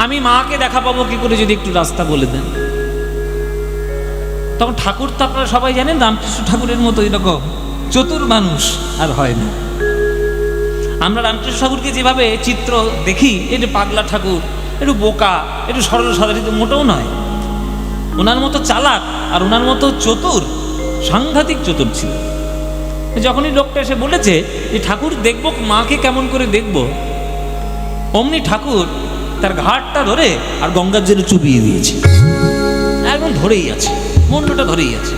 আমি মাকে দেখা পাবো কি করে, যদি একটু রাস্তা বলে দেন। তখন ঠাকুর তো আপনারা সবাই জানেন রামকৃষ্ণ ঠাকুরের মতো এরকম চতুর মানুষ আর হয় না। আমরা রামকৃষ্ণ ঠাকুরকে যেভাবে চিত্র দেখি, একটু পাগলা ঠাকুর, একটু বোকা, একটু সরল সাধারিত, মোটেও নয়। ওনার মতো চালাক আর ওনার মতো চতুর, সাংঘাতিক চতুর ছিল। যখনই লোকটা এসে বলেছে যে ঠাকুর দেখবো, মাকে কেমন করে দেখবো, অমনি ঠাকুর তার ঘাটটা ধরে আর গঙ্গার জলে চুবিয়ে দিয়েছে। একদম ধরেই আছে, মুন্ডটা ধরেই আছে।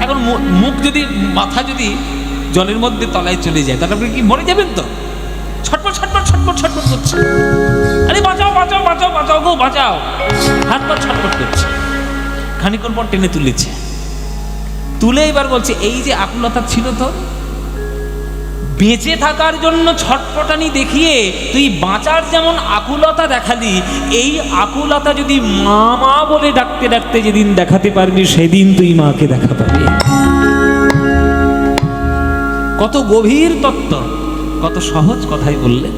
এখন মুখ যদি, মাথা যদি জলের মধ্যে তলায় চলে যায়, তাহলে আপনি কি মরে যাবেন? তো ছটপট ছটপট ছটপট ছটপট করছে, আরে বাঁচাও বাঁচাও বাঁচাও বাঁচাও গো বাঁচাও, হাত পা ছটপট করছে। খানিকক্ষণ পর টেনে তুলেছে, তুলে এবার বলছে, এই যে আকুলতা ছিল, তো বেঁচে থাকার জন্য ছটপটানি দেখিয়ে তুই বাঁচার যেমন আকুলতা দেখালি, এই আকুলতা যদি মা মা বলে ডাকতে ডাকতে যেদিন দেখাতে পারবি, সেদিন তুই মাকে দেখা পাবি। কত গভীর তত্ত্ব, কত সহজ কথাই বললেন।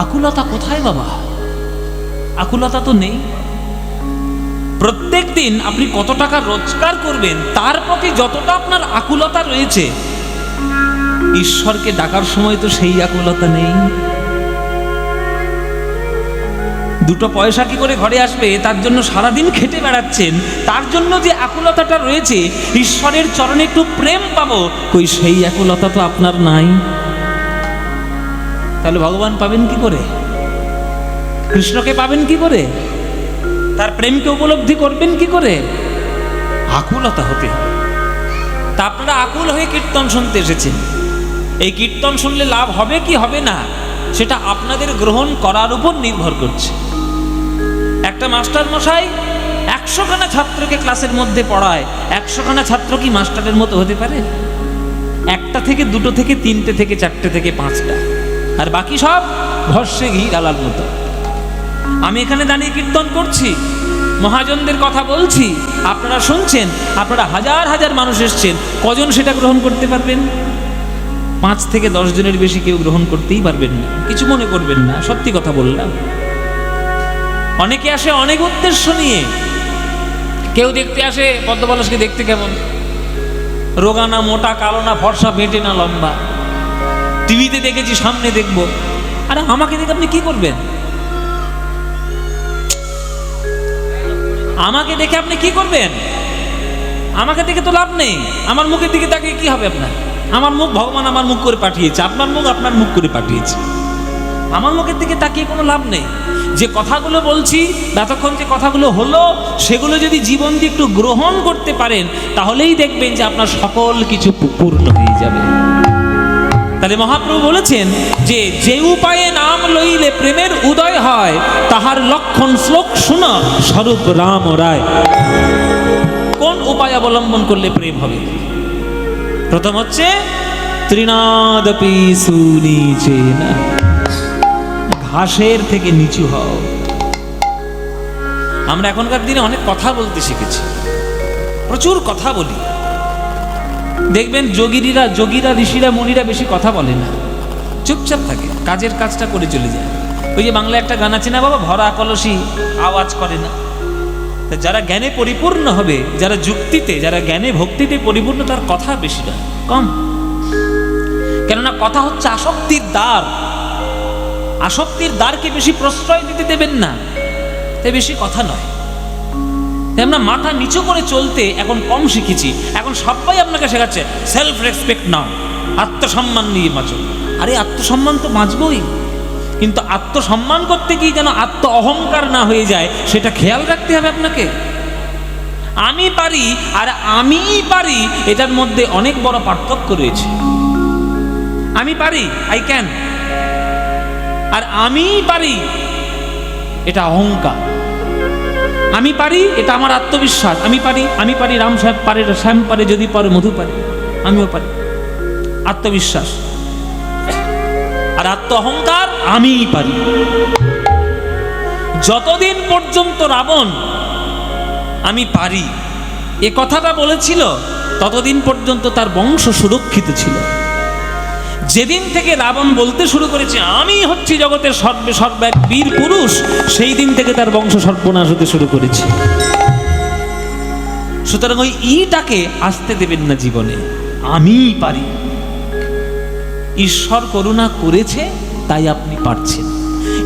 আকুলতা কোথায় বাবা? আকুলতা তো নেই। প্রত্যেক দিন আপনি কত টাকা রোজগার করবেন, তার প্রতি যতটা আপনার আকুলতা রয়েছে, ঈশ্বরকে ডাকার সময় তো সেই আকুলতা নেই। দুটো পয়সা কি করে ঘরে আসবে, তার জন্য সারাদিন খেটে বেড়াচ্ছেন, তার জন্য যে আকুলতাটা রয়েছে, ঈশ্বরের চরণে একটু প্রেম পাবো, কই সেই আকুলতা তো আপনার নাই। তাহলে ভগবান পাবেন কি করে? কৃষ্ণকে পাবেন কি করে? তার প্রেমকে উপলব্ধি করবেন কি করে? আকুলতা হতে। তা আপনারা আকুল হয়ে কীর্তন শুনতে এসেছেন। এই কীর্তন শুনলে লাভ হবে কি হবে না, সেটা আপনাদের গ্রহণ করার উপর নির্ভর করছে। একটা মাস্টার মশাই 100খানা ছাত্রকে ক্লাসের মধ্যে পড়ায়, 100খানা ছাত্র কি মাস্টারের মতো হতে পারে? একটা থেকে দুটো থেকে তিনটে থেকে চারটে থেকে পাঁচটা, আর বাকি সব ভস্যে ঘি ডালার মতো। আমি এখানে দাঁড়িয়ে কীর্তন করছি, মহাজনদের কথা বলছি, আপনারা শুনছেন, আপনারা হাজার হাজার মানুষ এসছেন, কজন সেটা গ্রহণ করতে পারবেন? 5 থেকে 10 জনের বেশি কেউ গ্রহণ করতেই পারবেন না। কিছু মনে করবেন না, সত্যি কথা বললাম। অনেকে আসে অনেক উদ্দেশ্য নিয়ে। কেউ দেখতে আসে পদ্মপলাশকে দেখতে কেমন, রোগা না মোটা, কালো না ফর্সা, বেঁটে না লম্বা, টিভিতে দেখেছি সামনে দেখব। আরে আমাকে দেখে আপনি কি করবেন? আমাকে দেখে আপনি কি করবেন? আমাকে দেখে তো লাভ নেই। আমার মুখের দিকে তাকিয়ে কি হবে আপনার? আমার মুখ ভগবান আমার মুখ করে পাঠিয়েছে, আপনার মুখ আপনার মুখ করে পাঠিয়েছে। আমার মুখের দিকে তাকিয়ে কোনো লাভ নেই। যে কথাগুলো বলছি, এতক্ষণ যে কথাগুলো হলো, সেগুলো যদি জীবন দিয়ে একটু গ্রহণ করতে পারেন, তাহলেই দেখবেন যে আপনার সকল কিছু পূর্ণ হয়ে যাবে। তাহলে মহাপ্রভু বলেছেন যে, যে উপায়ে নাম লইলে প্রেমের উদয় হয়, তাহার লক্ষণ শ্লোক শুনো স্বরূপ রাম রায়। কোন উপায় অবলম্বন করলে প্রেম হবে? প্রথম হচ্ছে তৃণাদপি সুনিচেন, ঘাসের থেকে নিচু হও। আমরা এখনকার দিনে অনেক কথা বলতে শিখেছি, প্রচুর কথা বলি। দেখবেন যোগীরা ঋষিরা মুনিরা বেশি কথা বলে না, চুপচাপ থাকে, কাজের কাজটা করে চলে যায়। ওই যে বাংলা একটা গান আছে না বাবা, ভরা কলসি আওয়াজ করে না। তা যারা জ্ঞানে পরিপূর্ণ হবে, যারা যুক্তিতে, যারা জ্ঞানে ভক্তিতে পরিপূর্ণ, তার কথা বেশি না, কম। কেননা কথা হচ্ছে আসক্তির দ্বার। আসক্তির দ্বারকে বেশি প্রশ্রয় দিতে দেবেন না, তাই বেশি কথা নয়। তাই আমরা মাথা নিচু করে চলতে এখন কম শিখেছি। এখন সবাই আপনাকে শেখাচ্ছে সেলফ রেসপেক্ট নাও, আত্মসম্মান নিয়ে বাঁচো। আরে আত্মসম্মান তো বাঁচবই, কিন্তু আত্মসম্মান করতে গিয়ে যেন আত্ম অহংকার না হয়ে যায়, সেটা খেয়াল রাখতে হবে আপনাকে। আমি পারি আর আমি পারি, এটার মধ্যে অনেক বড় পার্থক্য রয়েছে। আমি পারি, আই ক্যান, আর আমি পারি, এটা অহংকার। আমি পারি, এটা আমার আত্মবিশ্বাস। আমি পারি, রাম সাহেব পারে, শ্যাম পারে, যদি পারে মধু পারে, আমিও পারি, আত্মবিশ্বাস। আর আত্ম অহংকার, আমিই পারি। যতদিন পর্যন্ত রাবণ আমি পারি এ কথাটা বলেছিল, ততদিন পর্যন্ত তার বংশ সুরক্ষিত ছিল। যেদিন থেকে রাবণ বলতে শুরু করেছে আমি হচ্ছি জগতের সর্বেক বীর পুরুষ, সেই দিন থেকে তার বংশ সর্বনাশ হতে শুরু করেছে। সুতরাং ওই ইটাকে আসতে দেবেন না জীবনে। আমি পারি, ঈশ্বর করুণা করেছে তাই আপনি পারছেন।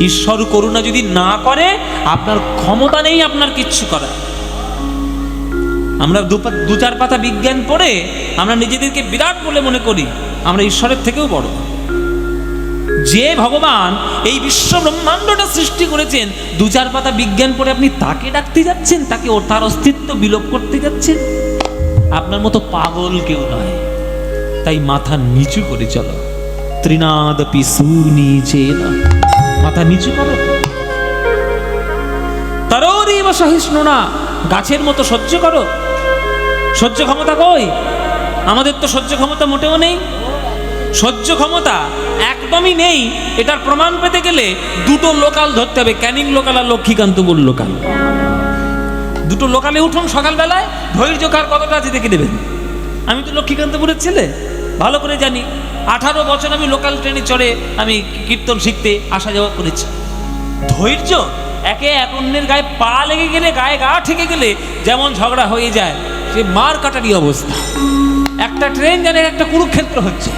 ঈশ্বর করুণা যদি না করে আপনার ক্ষমতা নেই আপনার কিচ্ছু করা। আমরা দু চার পাতা বিজ্ঞান পড়ে আমরা নিজেদেরকে বিরাট বলে মনে করি, আমরা ঈশ্বরের থেকেও বড়। যে ভগবান এই বিশ্ব ব্রহ্মাণ্ডটা সৃষ্টি করেছেন, দু চার পাতা বিজ্ঞান পড়ে আপনি তাকে ডাকতে যাচ্ছেন, তাকে তার অস্তিত্ব বিলোপ করতে যাচ্ছেন। আপনার মতো পাগল কেউ নয়। তাই মাথা নিচু করে চলো। ত্রিনাদপি সুনিচেন, মাথা নিচু করো। তরোরিব সহিষ্ণুনা, গাছের মতো সহ্য করো। সহ্য ক্ষমতা কই? আমাদের তো সহ্য ক্ষমতা মোটেও নেই। সহ্য ক্ষমতা একদমই নেই। এটার প্রমাণ পেতে গেলে দুটো লোকাল ধরতে হবে, ক্যানিং লোকাল আর লক্ষ্মীকান্তপুর লোকাল। দুটো লোকালে উঠুন সকালবেলায়, ধৈর্য কার কতটা আছে দেখে নেবেন। আমি তো লক্ষ্মীকান্তপুরের ছেলে, ভালো করে জানি। 18 বছর আমি লোকাল ট্রেনে চড়ে আমি কীর্তন শিখতে আসা যাওয়া করেছি। ধৈর্য, একে এক অন্যের গায়ে পা লেগে গেলে, গায়ে গা ঠেকে গেলে যেমন ঝগড়া হয়ে যায়, সে মার কাটারই অবস্থা। একটা ট্রেন জানে একটা কুরুক্ষেত্র হচ্ছে।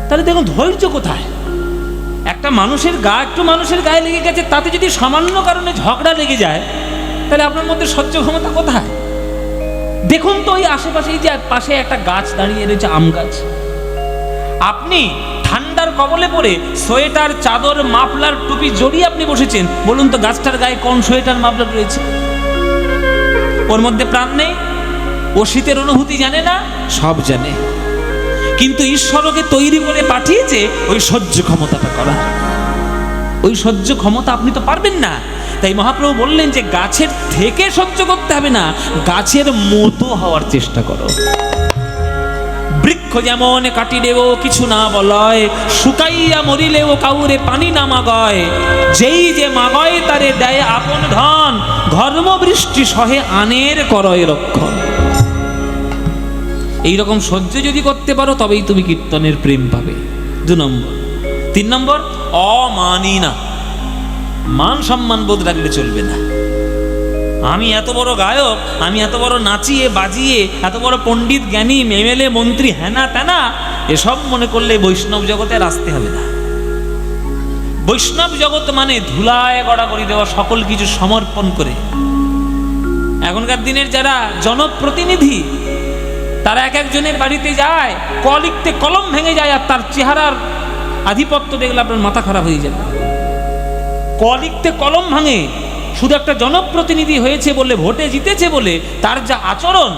তাহলে দেখুন ধৈর্য কোথায়? একটা মানুষের গা একটু মানুষের গায়ে লেগে গেছে, তাতে যদি সামান্য কারণে ঝগড়া লেগে যায়, তাহলে আপনার মধ্যে সহ্য ক্ষমতা কোথায়? দেখুন তো ওই আশেপাশেই যে পাশে একটা গাছ দাঁড়িয়ে রয়েছে, আম গাছ। আপনি ঠান্ডার কবলে পড়ে সোয়েটার, চাদর, মাফলার, টুপি জড়িয়ে আপনি বসেছেন। বলুন তো গাছটার গায়ে কোন সোয়েটার, মাফলার রয়েছে? ওর মধ্যে প্রাণ নেই? ও শীতের অনুভূতি জানে না? সব জানে। কিন্তু ঈশ্বরকে তৈরি করে পাঠিয়েছে ওই সহ্য ক্ষমতাটা করা। ওই সহ্য ক্ষমতা আপনি তো পারবেন না। তাই মহাপ্রভু বললেন যে গাছের থেকে সহ্য করতে হবে না, গাছের মতো হওয়ার চেষ্টা করো। বৃক্ষ যেমন কাটিলেও কিছু না বলয়, শুকাইয়া মরিলেও কাউরে পানি না মাগয়, যেই যে মাগয় তারে দেয় আপন ধন, ঘর্ম বৃষ্টি সহে আনের করয় রক্ষণ। এইরকম সহ্য যদি করতে পারো তবেই তুমি কীর্তনের প্রেম পাবে। 2 নম্বর। 3 নম্বর, অমানি না। মান সম্মান বোধ রাখলে চলবে না। আমি এত বড় গায়ক, আমি এত বড় নাচিয়ে বাজিয়ে, এত বড় পণ্ডিত, জ্ঞানী, এমএলএ, মন্ত্রী, হ্যানা ত্যানা, এসব মনে করলে বৈষ্ণব জগতে আর আসতে হবে না। বৈষ্ণব জগৎ মানে ধুলায় গড়াগড়ি দেওয়া, সকল কিছু সমর্পণ করে। এখনকার দিনের যারা জনপ্রতিনিধি, তারা এক একজনের বাড়িতে যায়, ক লিখতে কলম ভেঙে যায়, আর তার চেহারার আধিপত্য দেখলে আপনার মাথা খারাপ হয়ে যাবে। ক লিখতে কলম ভাঙে, শুধু একটা জনপ্রতিনিধি হয়েছে বলে, ভোটে জিতেছে বলে তার যা আচরণ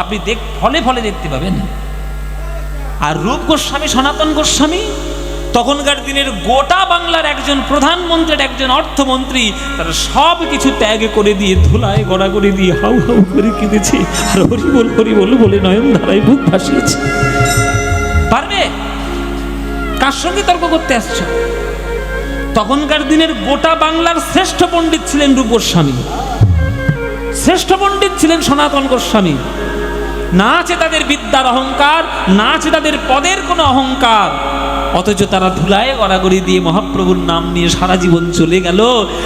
আপনি ফলে ফলে দেখতে পাবেন। আর রূপ গোস্বামী, সনাতন গোস্বামী তখনকার দিনের গোটা বাংলার একজন প্রধানমন্ত্রীর, একজন অর্থমন্ত্রী, তারা সব কিছু ত্যাগ করে দিয়ে ধুলায় গড়াগড়ি দিয়ে হাউ হাউ করে কেঁদেছে, আর হরি বল বলে নয়ন ধারায় বুক ভাসিয়েছে। পারবে? কার সঙ্গে তর্ক করতে আসছো? তখনকার দিনের গোটা বাংলার শ্রেষ্ঠ পণ্ডিত ছিলেন রূপ গোস্বামী, শ্রেষ্ঠ পণ্ডিত ছিলেন সনাতন গোস্বামী। না আছে তাদের বিদ্যার অহংকার, না আছে তাদের পদের কোনো অহংকার, অথচ তারা ধুলায় গড়াগড়ি দিয়ে মহাপ্রভুর নাম নিয়ে সারা জীবন চলে গেল।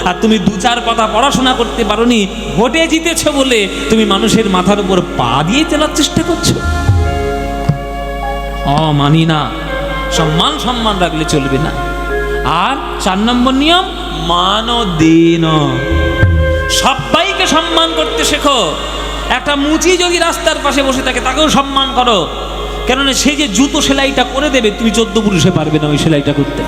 আর তুমি 2-4 কথা পড়াশোনা করতে পারোনি, ভোটে জিতেছ বলে তুমি মানুষের মাথার উপর পা দিয়ে চলার চেষ্টা করছো। মানি না। সম্মান রাখলে চলবে না। আর 4 নম্বর নিয়ম, মানদেন। সবাইকে সম্মান করতে শেখো। একটা মুচি যদি রাস্তার পাশে বসে থাকে তাকেও সম্মান করো, কেননা সে যে জুতো সেলাইটা করে দেবে, তুমি 14 পুরুষে পারবে না ওই সেলাইটা করতে।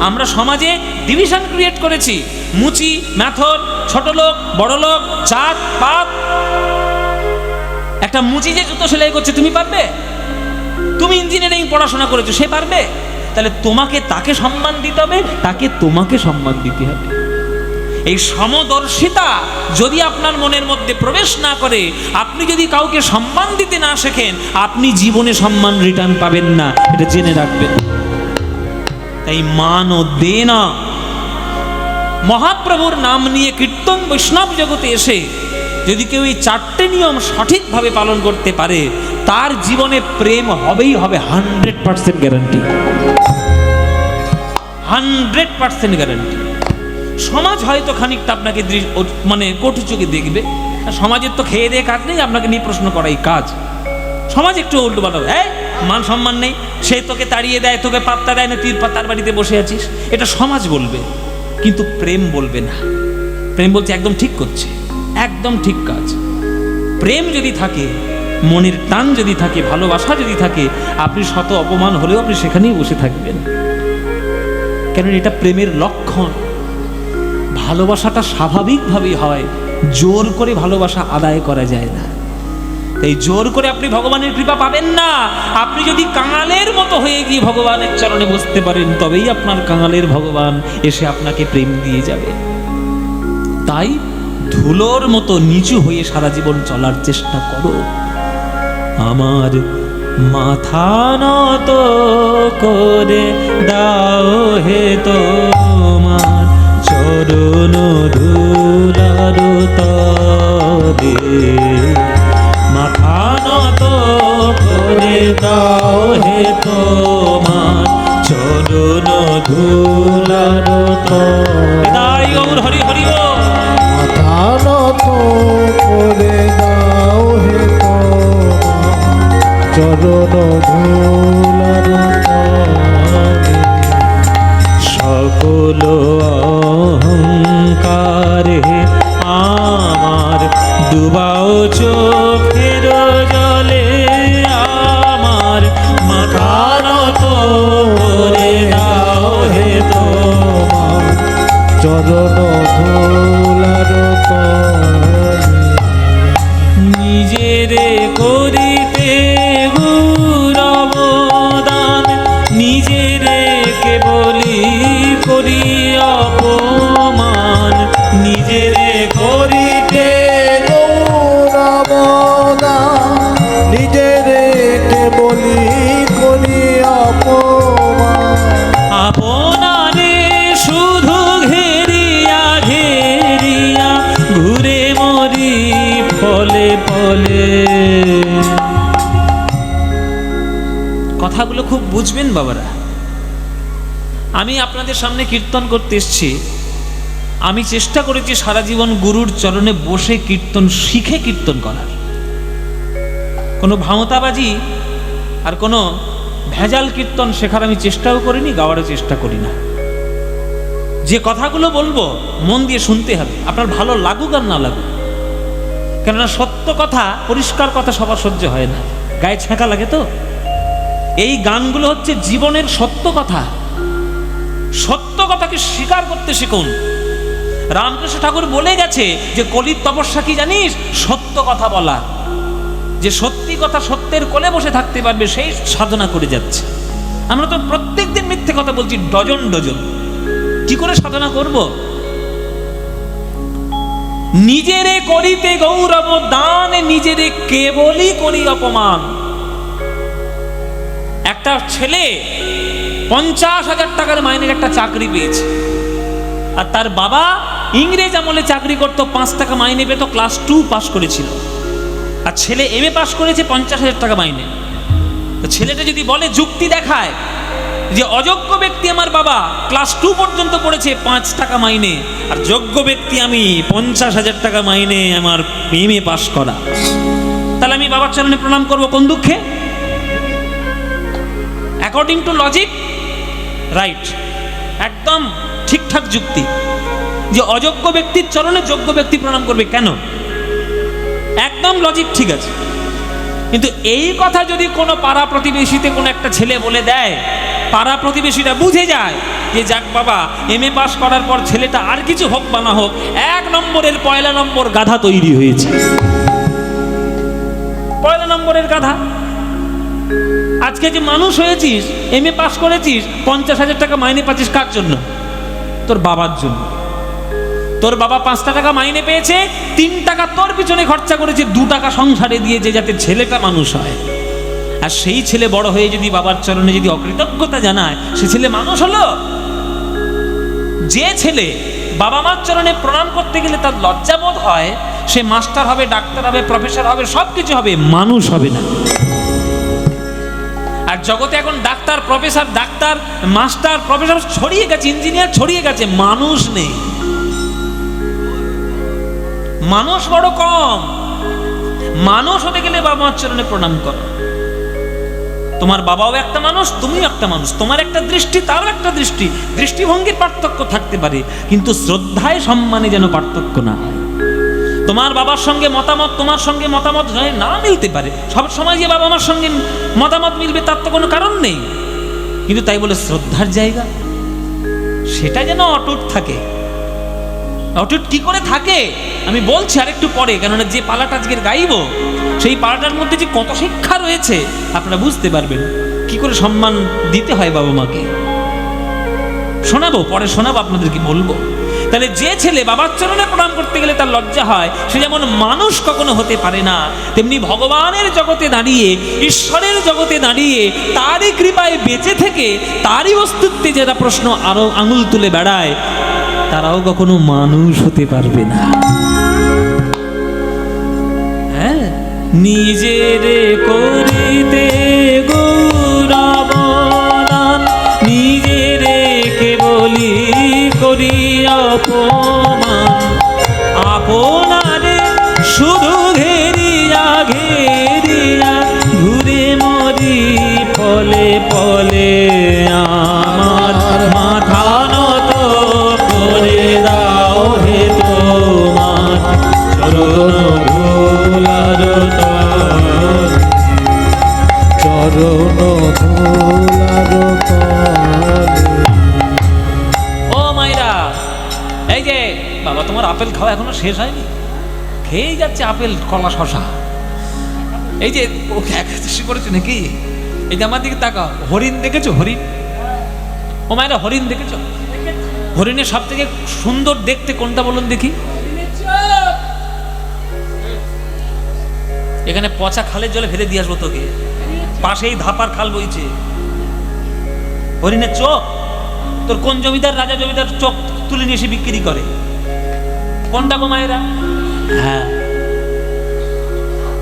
আমরা সমাজে ডিভিশন ক্রিয়েট করেছি, মুচি, ম্যাথর, ছোট লোক, বড় লোক, জাত পাত। একটা মুচি যে জুতো সেলাই করছে তুমি পারবে? তুমি ইঞ্জিনিয়ারিং পড়াশোনা করেছো, সে পারবে? তাহলে তোমাকে তাকে সম্মান দিতে হবে, তাকে তোমাকে সম্মান দিতে হবে। এই সমদর্শিতা যদি আপনার মনের মধ্যে প্রবেশ না করে, আপনি যদি কাউকে সম্মান দিতে না শেখেন, আপনি জীবনে সম্মান রিটার্ন পাবেন না, এটা জেনে রাখবেন। তাই মান ও দেনা। মহাপ্রভুর নাম নিয়ে কীর্তন বৈষ্ণব জগতে এসে যদি কেউ এই 4টে নিয়ম সঠিকভাবে পালন করতে পারে, তার জীবনে প্রেম হবেই হবে, 100% গ্যারান্টি, 100% গ্যারান্টি। সমাজ হয়তো খানিকটা আপনাকে মানে কটু চোখে দেখবে, সমাজের তো খেয়ে দিয়ে কাজ নেই, আপনাকে নিয়ে প্রশ্ন করাই কাজ। সমাজ একটু উল্টো পাল্টা, মান সম্মান নেই, সে তোকে তাড়িয়ে দেয়, তোকে পাত্তা দেয় না, তুই তার বাড়িতে বসে আছিস, এটা সমাজ বলবে, কিন্তু প্রেম বলবে না। প্রেম বলছে একদম ঠিক করছে, একদম ঠিক কাজ। প্রেম যদি থাকে, মনের টান যদি থাকে, ভালোবাসা যদি থাকে, আপনি শত অপমান হলেও আপনি সেখানেই বসে থাকবেন, কেন এটা প্রেমের লক্ষণ। ভালোবাসাটা স্বাভাবিকভাবেই হয়, জোর করে ভালোবাসা আদায় করা যায় না। এই জোর করে আপনি ভগবানের কৃপা পাবেন না। আপনি যদি কাঙালের মতো হয়ে গিয়ে ভগবানের চরণে বসতে পারেন, তবেই আপনার কাঙালের ভগবান এসে আপনাকে প্রেম দিয়ে যাবে। তাই ধুলোর মতো নিচু হয়ে সারা জীবন চলার চেষ্টা করো। আমার মাথা নত করে দাও হে তোমার চরণ ধুলার তলে, মাথা নত করে দাও হে তোমার চরণ ধুলার তলে। গৌর হরি হরি ও। মাথা নত করে দাও হে তোমার চরণ ধুলার তলে, সকল অহংকারে আমার ডুবাও চোখের জলে, আমার মাথা নত করে দাও হে তোমার চরণ ধুলার তলে। নিজেরে করিতে গুরবদান, নিজেরে কেবলি করি অপমান, নিজেরে করিতে গৌরবদান, নিজেরে কেবলি করি অপমান, আপনারে শুধু ঘেরিয়া ঘেরিয়া ঘুরে মরি ফলে ফলে। কথাগুলো খুব বুঝবেন বাবারা। আমি আপনাদের সামনে কীর্তন করতে এসেছি, আমি চেষ্টা করেছি সারা জীবন গুরুর চরণে বসে কীর্তন শিখে কীর্তন করার। কোনো ভাঁওতাবাজি আর কোনো ভেজাল কীর্তন শেখার আমি চেষ্টাও করিনি, গাওয়ারও চেষ্টা করি না। যে কথাগুলো বলবো মন দিয়ে শুনতে হবে, আপনার ভালো লাগুক আর না লাগুক। কেননা সত্য কথা, পরিষ্কার কথা সবার সহ্য হয় না, গায়ে ছ্যাঁকা লাগে। তো এই গানগুলো হচ্ছে জীবনের সত্য কথা। সত্য কথাকে স্বীকার করতে শিখুন। রামকৃষ্ণ ঠাকুর বলে গেছে যে কলির তপস্যা কি জানিস? সত্য কথা বলা। যে সত্যি কথা সত্যের কোলে বসে থাকতে পারবে সেই সাধনা করে যাচ্ছে। আমরা তো প্রত্যেক দিন মিথ্যে কথা বলছি ডজন ডজন। কি করে সাধনা করব? নিজেরে করিতে গৌরব দান, নিজেরে কেবলই করি অপমান। একটা ছেলে 50,000 টাকার মাইনের একটা চাকরি পেয়েছে, আর তার বাবা ইংরেজ আমলে চাকরি করতো, 5 টাকা মাইনে পেত, ক্লাস 2 পাস করেছিল। আর ছেলে MA পাস করেছে 50,000 টাকা মাইনে। তো ছেলেটা যদি বলে, যুক্তি দেখায় যে অযোগ্য ব্যক্তি আমার বাবা ক্লাস 2 পর্যন্ত পড়েছে 5 টাকা মাইনে, আর যোগ্য ব্যক্তি আমি 50,000 টাকা মাইনে আমার MA পাস করা, তাহলে আমি বাবার চরণে প্রণাম করব কোন দুঃখে? অ্যাকর্ডিং টু লজিক, রাইট, একদম ঠিকঠাক যুক্তি যে অযোগ্য ব্যক্তির চরণে যোগ্য ব্যক্তি প্রণাম করবে কেন? একদম লজিক ঠিক আছে। কিন্তু এই কথা যদি কোনো পাড়া প্রতিবেশীতে কোনো একটা ছেলে বলে দেয়, পাড়া প্রতিবেশীরা বুঝে যায় যে যাক বাবা MA পাস করার পর ছেলেটা আর কিছু হোক বা না হোক, 1 নম্বরের 1 নম্বর গাধা তৈরি হয়েছে। 1 নম্বরের গাধা। আজকে যে মানুষ হয়েছিস, MA পাস করেছিস, 50,000 টাকা মাইনে পাচ্ছিস কার জন্য? তোর বাবার জন্য। তোর বাবা 5 টাকা মাইনে পেয়েছে, 3 টাকা তোর পিছনে খরচা করেছে, 2 টাকা সংসারে দিয়েছে যাতে ছেলেটা মানুষ হয়। আর সেই ছেলে বড় হয়ে যদি বাবার চরণে যদি অকৃতজ্ঞতা জানায়, সে ছেলে মানুষ হলো? যে ছেলে বাবা মার চরণে প্রণাম করতে গেলে তার লজ্জাবোধ হয়, সে মাস্টার হবে, ডাক্তার হবে, প্রফেসর হবে, সব কিছু হবে, মানুষ হবে না। আর জগতে এখন doctor, professor, doctor, master, professor ছড়িয়ে গেছে, ইঞ্জিনিয়ার ছড়িয়ে গেছে, মানুষ নেই। মানুষ বড় কম। মানুষ হতে গেলে বাবা মার চরণে প্রণাম করো। তোমার বাবাও একটা মানুষ, তুমিও একটা মানুষ, তোমার একটা দৃষ্টি, তারও একটা দৃষ্টি, দৃষ্টিভঙ্গির পার্থক্য থাকতে পারে, কিন্তু শ্রদ্ধায় সম্মানে যেন পার্থক্য না হয়। তোমার বাবার সঙ্গে মতামত তোমার সঙ্গে মতামত না মিলতে পারে, সব সময় যে বাবা মার সঙ্গে মতামত মিলবে তার তো কোনো কারণ নেই, কিন্তু তাই বলে শ্রদ্ধার জায়গা সেটা যেন অটুট থাকে। অটুট কি করে থাকে আমি বলছি আরেকটু পরে, কেননা যে পালাটা আজকের গাইব সেই পালাটার মধ্যে যে কত শিক্ষা রয়েছে আপনারা বুঝতে পারবেন, কি করে সম্মান দিতে হয় বাবা মাকে। শোনাবো, পরে শোনাবো, আপনাদেরকে বলবো। তাহলে যে ছেলে বাবার চরণে প্রণাম করতে গেলে তার লজ্জা হয়, সে যেমন মানুষ কখনো হতে পারে না, তেমনি ভগবানের জগতে দাঁড়িয়ে, ঈশ্বরের জগতে দাঁড়িয়ে, তারই কৃপায় বেঁচে থেকে তারই অস্তিত্বে যারা প্রশ্ন আরো আঙুল তুলে বেড়ায়, তারাও কখনো মানুষ হতে পারবে না। হ্যাঁ, নিজের করিতে গৌরবদান, নিজের কেবলি করি অপমান, আপনারে শুধু ঘেরিয়া ঘেরিয়া ঘুরে মরি পলে পলে, আমার মাথা নত করে দাও হে তোমার চরণ ধুলার তলে, চরণ ধুলার তলে। ও মাইরা, এই যে বাবা তোমার আপেল খাওয়া এখনো শেষ হয়নি, খেয়েই যাচ্ছে আপেল, কলা, শশা। এই যে ওকে একাদশী করেছে নাকি? এই যে আমার দিকে তাকাও, হরিণ দেখেছো? হরিণ, ও মায়েরা হরিণ দেখেছো? হরিণের সব থেকে সুন্দর দেখতে কোনটা বলুন দেখি? এখানে পচা খালের জলে ফেলে দিয়ে আসবো তোকে, পাশেই ধাপার খাল বইছে। হরিণের চোখ, তোর কোন জমিদার, রাজা জমিদার চোখ তুলে নিয়ে এসে বিক্রি করে? কোনটা গো মায়েরা? হ্যাঁ,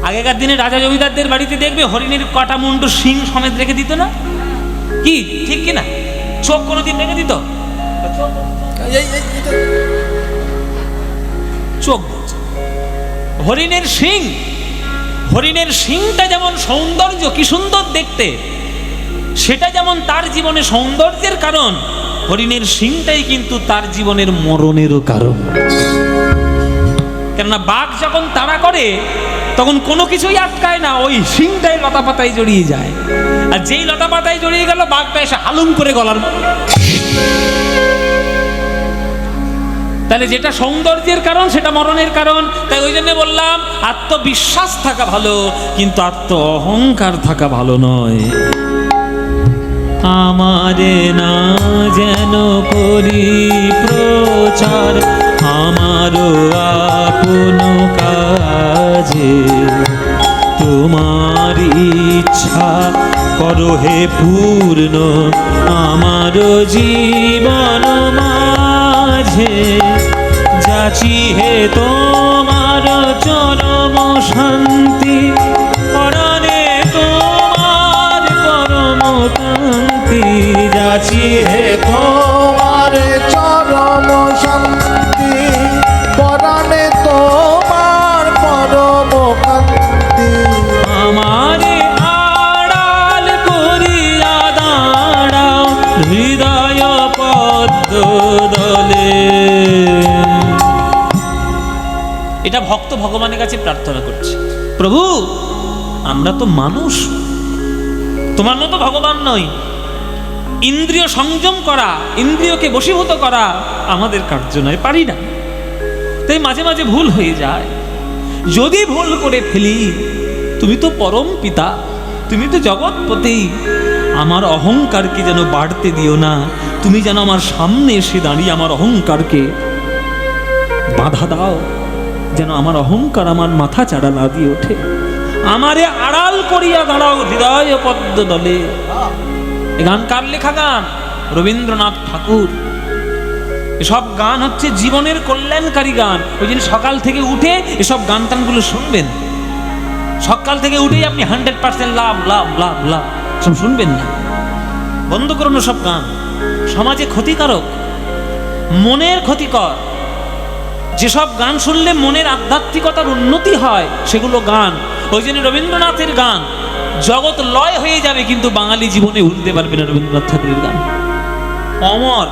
আগেকার দিনে রাজা জমিদারদের বাড়িতে দেখবে হরিণের কাটা মুন্ডু শিং সমেত রেখে দিত না কি? ঠিক কিনা? চোখ কোনোদিন রেখে দিত? চোখ বলছে হরিণের শিং, হরিণের শিংটা যেমন সৌন্দর্য, কি সুন্দর দেখতে, সেটা যেমন তার জীবনে সৌন্দর্যের কারণ, হরিণের শিংটাই কিন্তু তার জীবনের মরণেরও কারণ। কেননা বাঘ যখন তাড়া করে তখন কোনো কিছুই আটকায় না, ওই শিংটাই লতা পাতায় জড়িয়ে যায়, আর যেই লতা পাতায় জড়িয়ে গেল বাঘটা এসে হালুম করে গলার। তাহলে যেটা সৌন্দর্যের কারণ সেটা মরণের কারণ। তাই ওই জন্য বললাম আত্মবিশ্বাস থাকা ভালো, কিন্তু আত্ম অহংকার থাকা ভালো নয়। আমারে না যেন করি প্রচার আমারও আপন কাজে, তোমার ইচ্ছা করো হে পূর্ণ আমার জীবন মাঝে, যাচি হে তোমার চরম শান্তি, পরাণে তোমার পরম কান্তি, যাচি হে তোমার চরম শান্তি, পরাণে তোমার পরম কান্তি, আমারে আড়াল করিয়া দাঁড়াও হৃদয় পদ্ম দলে। এটা ভক্ত ভগবানের কাছে প্রার্থনা করছে, প্রভু আমরা তো মানুষ, তোমার মতো ভগবান নই, ইন্দ্রিয় সংযম করা, ইন্দ্রিয়কে বশীভূত করা আমাদের কার্য নয়, পারি না, তাই মাঝে মাঝে ভুল হয়ে যায়। যদি ভুল করে ফেলি, তুমি তো পরম পিতা, তুমি তো জগৎপতি, আমার অহংকারকে যেন বাড়তে দিও না, তুমি যেন আমার সামনে এসে দাঁড়িয়ে আমার অহংকারকে বাধা দাও, যেন আমার অহংকার আমার মাথা চাড়া না দিয়ে ওঠে, আমারে আড়াল করিয়া দাঁড়াও হৃদয় পদ্ম দলে। এ গান কার লেখা গান? রবীন্দ্রনাথ ঠাকুর। এসব গান হচ্ছে জীবনের কল্যাণকারী গান। ওই জন্য সকাল থেকে উঠে এসব গান টানগুলো শুনবেন। সকাল থেকে উঠেই আপনি 100% লাভ লাভ লাভ লাভ সব শুনবেন না, বন্ধ করুন সব গান। সমাজে ক্ষতিকারক, মনের ক্ষতিকর। যেসব গান শুনলে মনের আধ্যাত্মিকতার উন্নতি হয় সেগুলো গান। ওই জন্য রবীন্দ্রনাথের গান জগৎ লয় হয়ে যাবে, কিন্তু বাঙালি জীবনে ভুলতে পারবে না রবীন্দ্রনাথ ঠাকুরের গান, অমর।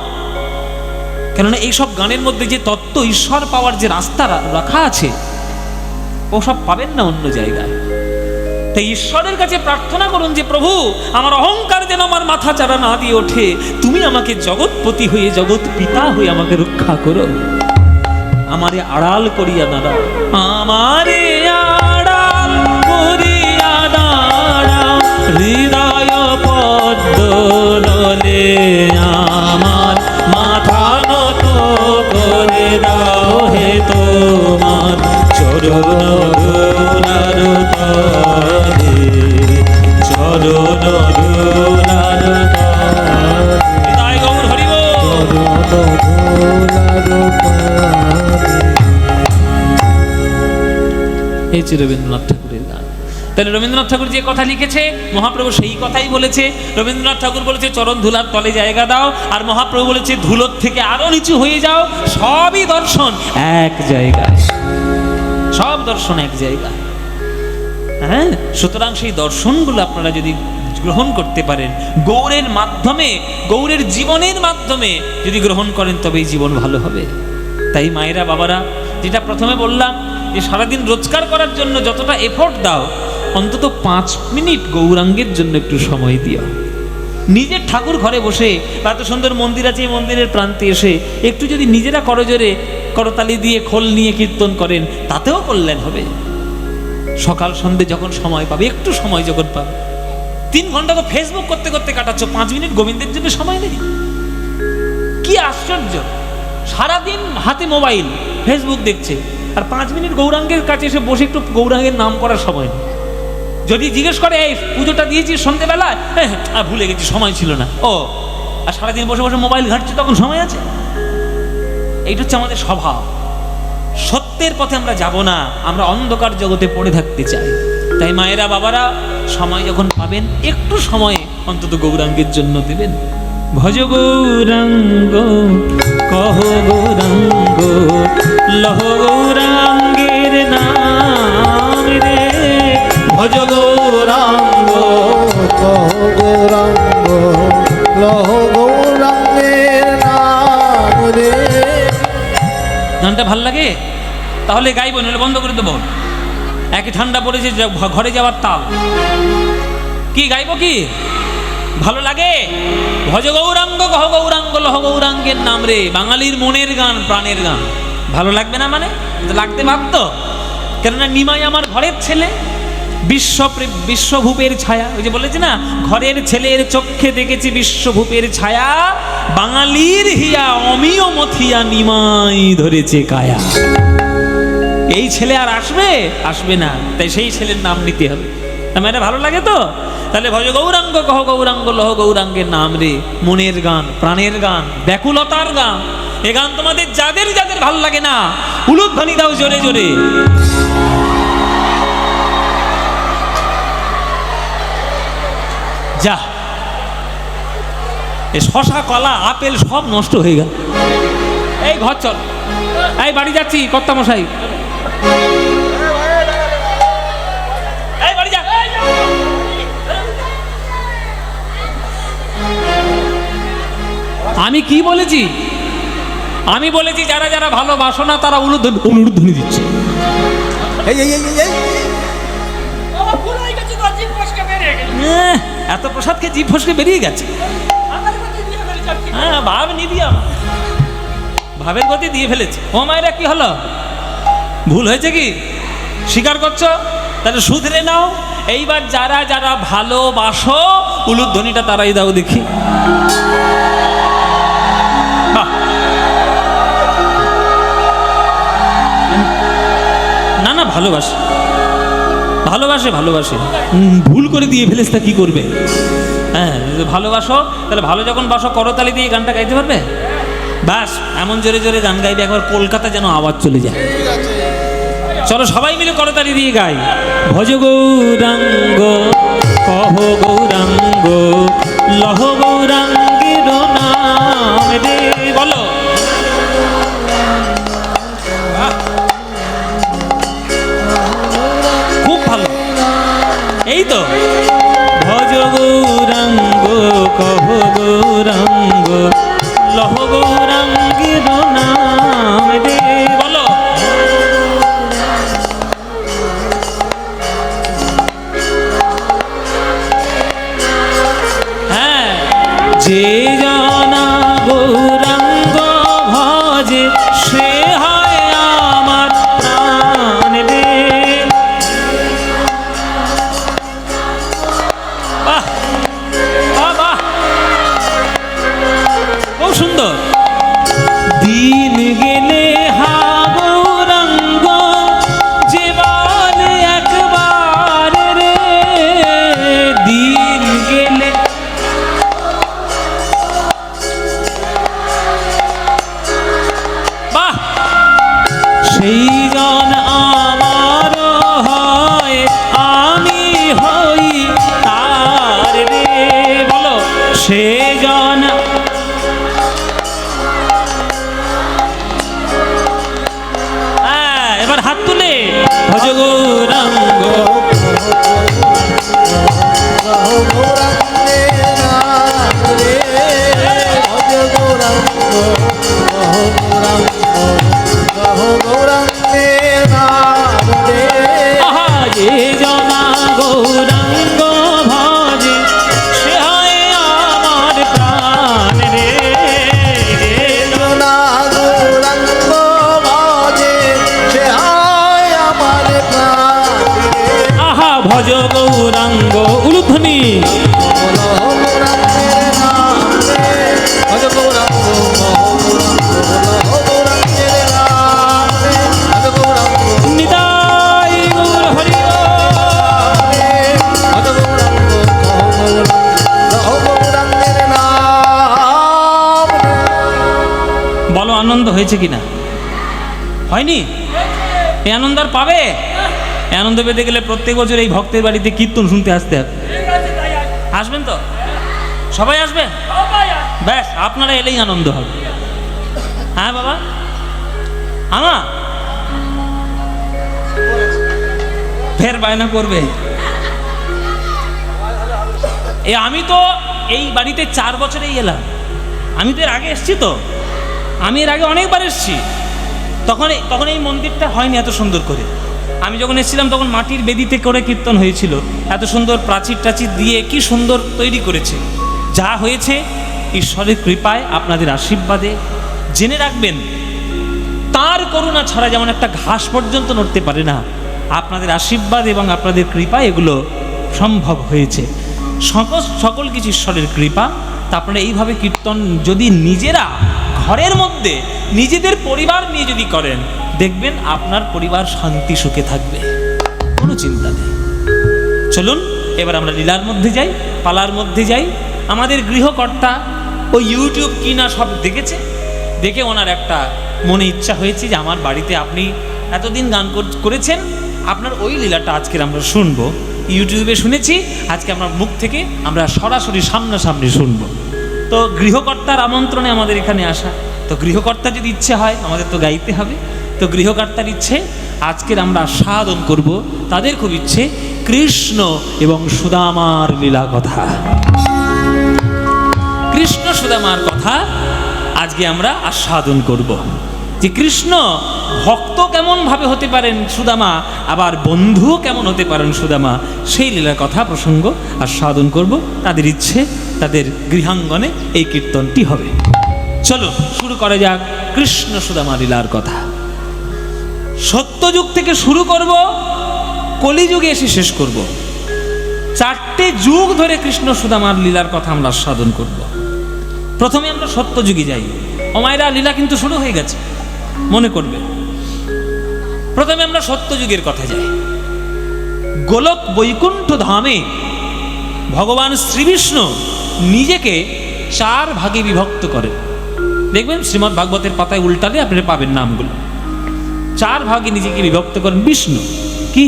কেননা এইসব গানের মধ্যে যে তত্ত্ব, ঈশ্বর পাওয়ার যে রাস্তা রাখা আছে, ওসব পাবেন না অন্য জায়গায়। তাই ঈশ্বরের কাছে প্রার্থনা করুন যে প্রভু, আমার অহংকার যেন আমার মাথা চারা না দিয়ে ওঠে, তুমি আমাকে জগৎপতি হয়ে, জগৎ পিতা হয়ে আমাকে রক্ষা করো, আমারে আড়াল করিয়া দাঁড়াও, আমারে আড়াল করিয়া দাঁড়াও, হৃদয় পদ্মলে আমার মাথা নত করে দাও হে তোমার চরণ ধুলার তলে, চরণ ধুলার তলে। হৃদয় গৌর হরি বল। এই যে রবীন্দ্রনাথ ঠাকুরের গান। তাহলে রবীন্দ্রনাথ ঠাকুর যে কথা লিখেছে, মহাপ্রভু সেই কথাই বলেছে। রবীন্দ্রনাথ ঠাকুর বলেছে চরণ ধুলার তলে জায়গা দাও, আর মহাপ্রভু বলেছে ধুলোর থেকে আরো নিচু হয়ে যাও। সবই দর্শন এক জায়গায়, সব দর্শন এক জায়গায়। হ্যাঁ, সুতরাং সেই দর্শনগুলো আপনারা যদি গ্রহণ করতে পারেন, গৌরের মাধ্যমে, গৌরের জীবনের মাধ্যমে যদি গ্রহণ করেন, তবেই জীবন ভালো হবে। তাই মায়েরা, বাবারা, যেটা প্রথমে বললাম যে সারাদিন রোজগার করার জন্য যতটা এফোর্ট দাও, অন্তত 5 মিনিট গৌরাঙ্গের জন্য একটু সময় দিও। নিজের ঠাকুর ঘরে বসে, বা এত সুন্দর মন্দির আছে, এই মন্দিরের প্রান্তে এসে একটু যদি নিজেরা করজোরে করতালি দিয়ে খোল নিয়ে কীর্তন করেন, তাতেও কল্যাণ হবে। সকাল সন্ধ্যে যখন সময় পাবে, একটু সময় যখন পাবে, 3 ঘন্টা তো ফেসবুক করতে করতে কাটাচ্ছ, 5 মিনিট গোবিন্দের জন্য সময় নেই। কি আশ্চর্য! সারাদিন হাতে মোবাইল, ফেসবুক দেখছে, আর 5 মিনিট গৌরাঙ্গের কাছে এসে বসে একটু গৌরাঙ্গের নাম করার সময় নেই। যদি জিজ্ঞেস করে এই পুজোটা দিয়েছিস সন্ধ্যেবেলায়, হ্যাঁ ভুলে গেছি, সময় ছিল না। ও, আর সারাদিন বসে বসে মোবাইল ঘাঁটছে, তখন সময় আছে? এইটা হচ্ছে আমাদের স্বভাব। সত্যের পথে আমরা যাব না, আমরা অন্ধকার জগতে পড়ে থাকতে চাই। তাই মায়েরা, বাবারা, সময় যখন পাবেন, একটু সময় অন্তত গৌরাঙ্গের জন্য দেবেন। ভজ গৌরাঙ্গ কহ গৌরাঙ্গ, লহ গৌরাঙ্গের নাম রে, ভজ গৌরাঙ্গ কহ গৌরাঙ্গ, লহ গৌরাঙ্গের নাম রে। গানটা ভাল লাগে? তাহলে গাইব, নইলে বন্ধ করে দেবো। একে ঠান্ডা পড়েছে, ঘরে যাওয়ার তাল। কি গাইব? কি ভালো লাগে? ভজ গৌরাঙ্গ কহ গৌরাঙ্গ, লহ গৌরাঙ্গের নাম রে, বাঙালির মনের গান, প্রাণের গান। ভালো লাগবে না মানে? লাগতে বাধ্য। কেননা নিমাই আমার ঘরের ছেলে, বিশ্বভূপের ছায়া। ওই যে বলেছে না, ঘরের ছেলের চক্ষে দেখেছি বিশ্বভূপের ছায়া, বাঙালির হিয়া অমিয় মথিয়া নিমাই ধরেছে কায়া। এই ছেলে আর আসবে? আসবে না। তাই সেই ছেলের নাম নিতে হবে। মানে ভালো লাগে তো? তাহলে ভজ গৌরাঙ্গ কহ গৌরাঙ্গ, লহ গৌরাঙ্গের নাম রে, মনের গান, প্রাণের গান, ব্যাকুলতার গান। এ গান তোমাদের যাদের যাদের ভালো লাগে না, উলুধ্বনি দাও জোরে জোরে। যা, এ শশা, কলা, আপেল সব নষ্ট হয়ে গেল। এই ঘর চল, এই বাড়ি যাচ্ছি, কর্তা মশাই, এই বাড়ি যা। আমি কি বলেছি? আমি বলেছি যারা যারা ভালোবাসো না তারা উলুধ্বনি দিচ্ছে। এত প্রসাদ খেয়ে জিভ ফসকে বেরিয়ে গেছে। হ্যাঁ, ভাব নি দিয়া, ভাবের গতি দিয়ে ফেলেছে। ও মায়েরা, কি হলো? ভুল হয়েছে কি? স্বীকার করছো? তাহলে শুধরে নাও। এইবার যারা যারা ভালোবাসো, উলুধ্বনিটা তারাই দাও দেখি। না না, ভালোবাসে, ভালোবাসে, ভালোবাসে। ভুল করে দিয়ে ফেলেছে, তা কি করবে? হ্যাঁ, ভালোবাসো, তাহলে ভালো যখন বাসো, করতালি দিয়ে গানটা গাইতে পারবে? বাস এমন জোরে জোরে গান গাইবে একবার কলকাতা যেন আওয়াজ চলে যায়। চলো সবাই মিলে করতালি দিয়ে গাই। ভজ গৌরাঙ্গ কহ গৌরাঙ্গ লহ গৌরাঙ্গের নাম রে। বলো খুব ভালো, এই তো ভজ গৌরাঙ্গ কহ গৌরাঙ্গ লহ গৌরাঙ্গের নাম রে। বলো হ্যাঁ, যে জনা গৌরাঙ্গ ভজে সে হয় আমার প্রাণ রে। বাহ বাহ বাহ, খুব সুন্দর। দিন গেলে হা গৌরাঙ্গ যে বলে একবার রে, দিন গেলে বাহ, সেই জন আমার হয় আমি হই তার রে। বলো সে জন এবার হাত তুলে ভজ গৌরাঙ্গ গৌরাঙ্গের নাম রে, ভজ গৌরাঙ্গ গৌরাঙ্গের নাম রে। আহা, যে জনা গৌরাঙ্গ ভজে সে হয় আমার প্রাণ রে। না গৌরাঙ্গ ভজে সে হয় আমার প্রাণ রে। আহা, ভজ গৌরাঙ্গ উলুধ্বনি। বলো গৌরাঙ্গের নাম রে, ভজ গৌরাঙ্গ বলো গৌরাঙ্গের নাম রে, ভজ গৌরাঙ্গ নিতাই গৌর হরি ভজ গৌরাঙ্গ গৌরাঙ্গের নাম রে। বলো আনন্দ হয়েছে কিনা? হয়নি? এই আনন্দ আর পাবে? এই আনন্দ পেতে গেলে প্রত্যেক বছর এই ভক্তের বাড়িতে কীর্তন শুনতে আসতে হবে। আসবেন তো? সবাই আসবেন? ব্যাস, আপনারা এলেই আনন্দ হবে। হ্যাঁ বাবা, আমা ফের বায়না করবে। আমি তো এই বাড়িতে 4 বছরেই এলাম। আমি তো এর আগে এসছি, তো আমি এর আগে অনেকবার এসছি। তখন এই মন্দিরটা হয়নি এত সুন্দর করে। আমি যখন এসেছিলাম তখন মাটির বেদিতে করে কীর্তন হয়েছিল। এত সুন্দর প্রাচীর টাচীর দিয়ে কি সুন্দর তৈরি করেছে। যা হয়েছে ঈশ্বরের কৃপায়, আপনাদের আশীর্বাদে। জেনে রাখবেন, তার করুণা ছাড়া যেমন একটা ঘাস পর্যন্ত নড়তে পারে না, আপনাদের আশীর্বাদ এবং আপনাদের কৃপায় এগুলো সম্ভব হয়েছে। সকল কিছু ঈশ্বরের কৃপা। তা আপনারা এইভাবে কীর্তন যদি নিজেরা ঘরের মধ্যে নিজেদের পরিবার নিয়ে যদি করেন, দেখবেন আপনার পরিবার শান্তি সুখে থাকবে, কোনো চিন্তা নেই। চলুন এবার আমরা লীলার মধ্যে যাই, পালার মধ্যে যাই। আমাদের গৃহকর্তা ও ইউটিউব কিনা সব দেখেছে, দেখে ওনার একটা মনে ইচ্ছা হয়েছে যে আমার বাড়িতে আপনি এতদিন গান করেছেন, আপনার ওই লীলাটা আজকের আমরা শুনবো। ইউটিউবে শুনেছি, আজকে আমার মুখ থেকে আমরা সরাসরি সামনাসামনি শুনবো। তো গৃহকর্তার আমন্ত্রণে আমাদের এখানে আসা। তো গৃহকর্তা যদি ইচ্ছে হয়, আমাদের তো গাইতে হবে। তো গৃহকর্তার ইচ্ছে আজকের আমরা আস্বাদন করব। তাদের খুব ইচ্ছে কৃষ্ণ এবং সুদামার লীলা কথা। কৃষ্ণ সুদামার কথা আজকে আমরা আস্বাদন করব। যে কৃষ্ণ ভক্ত কেমন ভাবে হতে পারেন সুদামা, আবার বন্ধু কেমন হতে পারেন সুদামা, সেই লীলার কথা প্রসঙ্গ আস্বাদন করব। তাদের ইচ্ছে, তাদের গৃহাঙ্গনে এই কীর্তনটি হবে। চলো শুরু করা যাক কৃষ্ণ সুদামা লীলার কথা। সত্যযুগ থেকে শুরু করব, কলিযুগে এসে শেষ করব। 4টে যুগ ধরে কৃষ্ণ সুদামার লীলার কথা আমরা আস্বাদন করব। প্রথমে আমরা সত্যযুগে যাই। অমায়রা লীলা কিন্তু শুরু হয়ে গেছে, মনে করবে। প্রথমে আমরা সত্যযুগের কথা যাই। গোলক বৈকুণ্ঠ ধামে ভগবান শ্রীবিষ্ণু নিজেকে 4 ভাগে বিভক্ত করেন। দেখবেন শ্রীমদ্ ভাগবতের পাতায় উল্টালে আপনারা পাবেন নামগুলো। 4 ভাগে নিজেকে বিভক্ত করেন বিষ্ণু। কি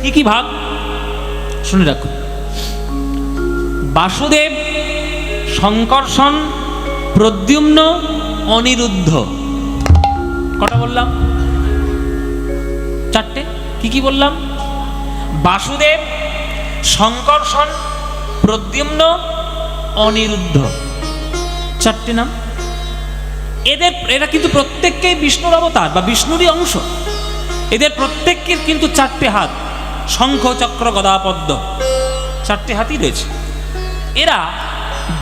কি কি ভাগ শুনে রাখুন। বাসুদেব, শঙ্কর্ষণ, প্রদ্যুম্ন, অনিরুদ্ধ। কটা বললাম? 4টে। কি কি বললাম? বাসুদেব, শঙ্কর্ষণ, প্রদ্যুম্ন, অনিরুদ্ধ, 4টে নাম। এরা কিন্তু প্রত্যেককেই বিষ্ণুর অবতার বা বিষ্ণুরই অংশ। এদের প্রত্যেকের কিন্তু 4টে হাত, শঙ্খ, চক্র, গদা, পদ্ম, 4টে হাতই রয়েছে। এরা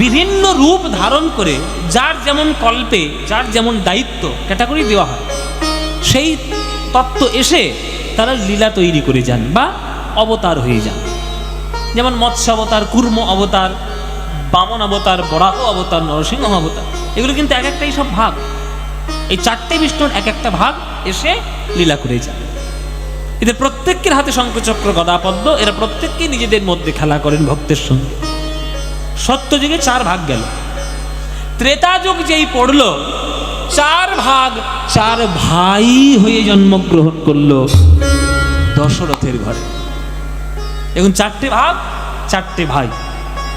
বিভিন্ন রূপ ধারণ করে যার যেমন কল্পে, যার যেমন দায়িত্ব ক্যাটাগরি দেওয়া হয়, সেই তত্ত্ব এসে তারা লীলা তৈরি করে যান বা অবতার হয়ে যান। যেমন মৎস্য অবতার, কুর্ম অবতার, বামন অবতার, বরাহ অবতার, নরসিংহ অবতার, এগুলো কিন্তু এক একটাই সব ভাগ। এই 4টে বিষ্ণুর এক একটা ভাগ এসে লীলা করে যান। এদের প্রত্যেকের হাতে শঙ্খচক্র, গদা, পদ্ম। এরা প্রত্যেককেই নিজেদের মধ্যে খেলা করেন ভক্তের সঙ্গে। সত্যযুগে 4 ভাগ গেল। ত্রেতা যুগ যেই পড়ল, 4 ভাগ 4 ভাই হয়ে জন্মগ্রহণ করলো দশরথের ঘরে। এখন 4টে ভাগ 4টে ভাই,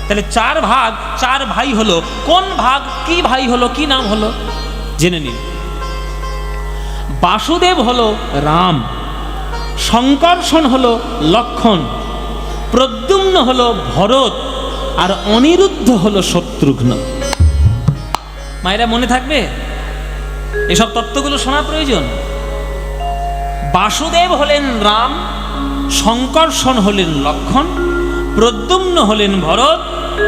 তাহলে 4 ভাগ 4 ভাই হলো। কোন ভাগ কি ভাই হলো, কি নাম হলো জেনে নিন। বাসুদেব হলো রাম, শঙ্কর্ষণ হলো লক্ষ্মণ, প্রদ্যুম্ন হলো ভরত, আর অনিরুদ্ধ হলো শত্রুঘ্ন। মায়েরা মনে থাকবে? এসব তত্ত্বগুলো শোনা প্রয়োজন। বাসুদেব হলেন রাম, শঙ্কর্ষণ হলেন লক্ষ্মণ, প্রদ্যুম্ন হলেন ভরত,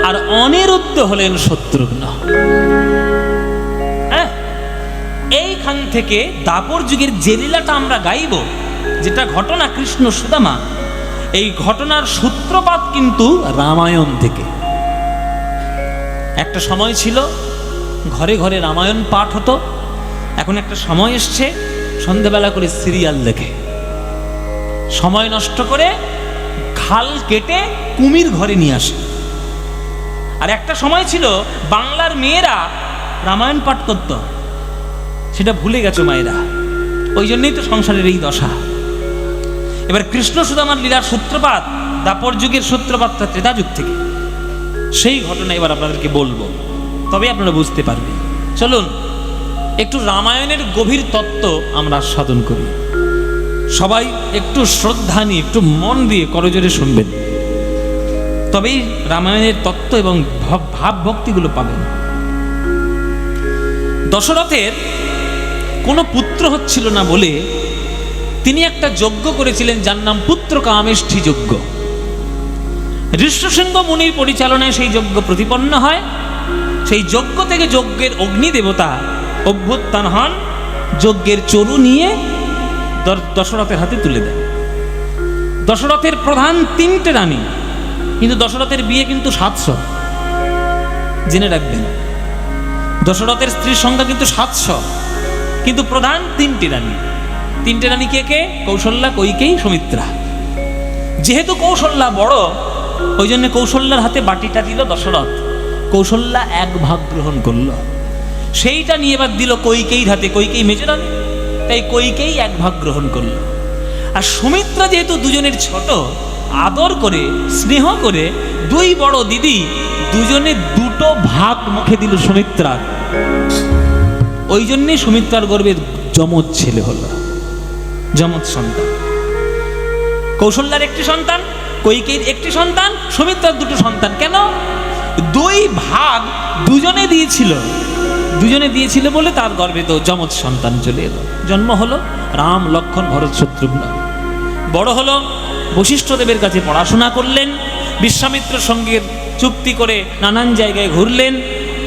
আর অনিরুদ্ধ হলেন শত্রুঘ্ন। হ্যাঁ, এইখান থেকে দাপর যুগের যে লীলাটা আমরা গাইব, যেটা ঘটনা কৃষ্ণ সুদামা, এই ঘটনার সূত্রপাত কিন্তু রামায়ণ থেকে। একটা সময় ছিল ঘরে ঘরে রামায়ণ পাঠ হতো। এখন একটা সময় এসছে সন্ধ্যাবেলা করে সিরিয়াল দেখে, সময় নষ্ট করে খাল কেটে কুমির ঘরে নিয়ে আসে। আর একটা সময় ছিল বাংলার মেয়েরা রামায়ণ পাঠ করত, সেটা ভুলে গেছো মায়েরা। ওই জন্যই তো সংসারের এই দশা। এবার কৃষ্ণ সুদামার লীলার সূত্রপাত, দাপর যুগের সূত্রপাতটা ত্রেতা যুগ থেকে। সেই ঘটনা এবার আপনাদেরকে বলবো, তবে আপনারা বুঝতে পারবেন। চলুন একটু রামায়ণের গভীর তত্ত্ব আমরা সাধন করি। সবাই একটু শ্রদ্ধা নিয়ে, একটু মন দিয়ে করজোরে শুনবেন, তবেই রামায়ণের তত্ত্ব এবং ভাব ভক্তিগুলো পাবেন। দশরথের কোনো পুত্র হচ্ছিল না বলে তিনি একটা যজ্ঞ করেছিলেন, যার নাম পুত্র কামেষ্ঠি যজ্ঞ। ঋষ্যশৃঙ্গ মুনির পরিচালনায় সেই যজ্ঞ প্রতিপন্ন হয়। সেই যজ্ঞ থেকে যজ্ঞের অগ্নি দেবতা অভ্যুত্থান হন, যজ্ঞের চরু নিয়ে দশরথের হাতে তুলে দেন। দশরথের প্রধান 3টে রানী, কিন্তু দশরথের বিয়ে কিন্তু 700। জেনে রাখবেন, দশরথের স্ত্রীর সংখ্যা কিন্তু 700, কিন্তু প্রধান 3টে রানী। 3টে রানী কে কে? কৌশল্যা, কৈকেয়ী, সুমিত্রা। যেহেতু কৌশল্যা বড়, ওই জন্য কৌশল্যার হাতে বাটিটা দিল দশরথ। কৌশল্যা 1 ভাগ গ্রহণ করলো, সেইটা নিয়ে এবার দিল কৈকেয়ীর হাতে। কৈকেয়ী মেজো রানী, তাই কৈকেয়ী 1 ভাগ গ্রহণ করলো। আর সুমিত্রা যেহেতু দুজনের ছোট, আদর করে স্নেহ করে 2 বড় দিদি দুজনে 2টো ভাগ মুখে দিল সুমিত্রার। ওই জন্যে সুমিত্রার গর্ভে যমজ ছেলে হলো, যমজ সন্তান। কৌশল্যার 1টি সন্তান, কৈকেয়ীর 1টি সন্তান, সুমিত্রার 2টো সন্তান। কেন? 2 ভাগ দুজনে দিয়েছিল বলে তার গর্ভে তো যমজ সন্তান চলে এলো। জন্ম হলো রাম, লক্ষ্মণ, ভরত, শত্রুঘ্ন। বড় হলো, বশিষ্ঠদেবের কাছে পড়াশোনা করলেন, বিশ্বামিত্রের সঙ্গে চুক্তি করে নানান জায়গায় ঘুরলেন,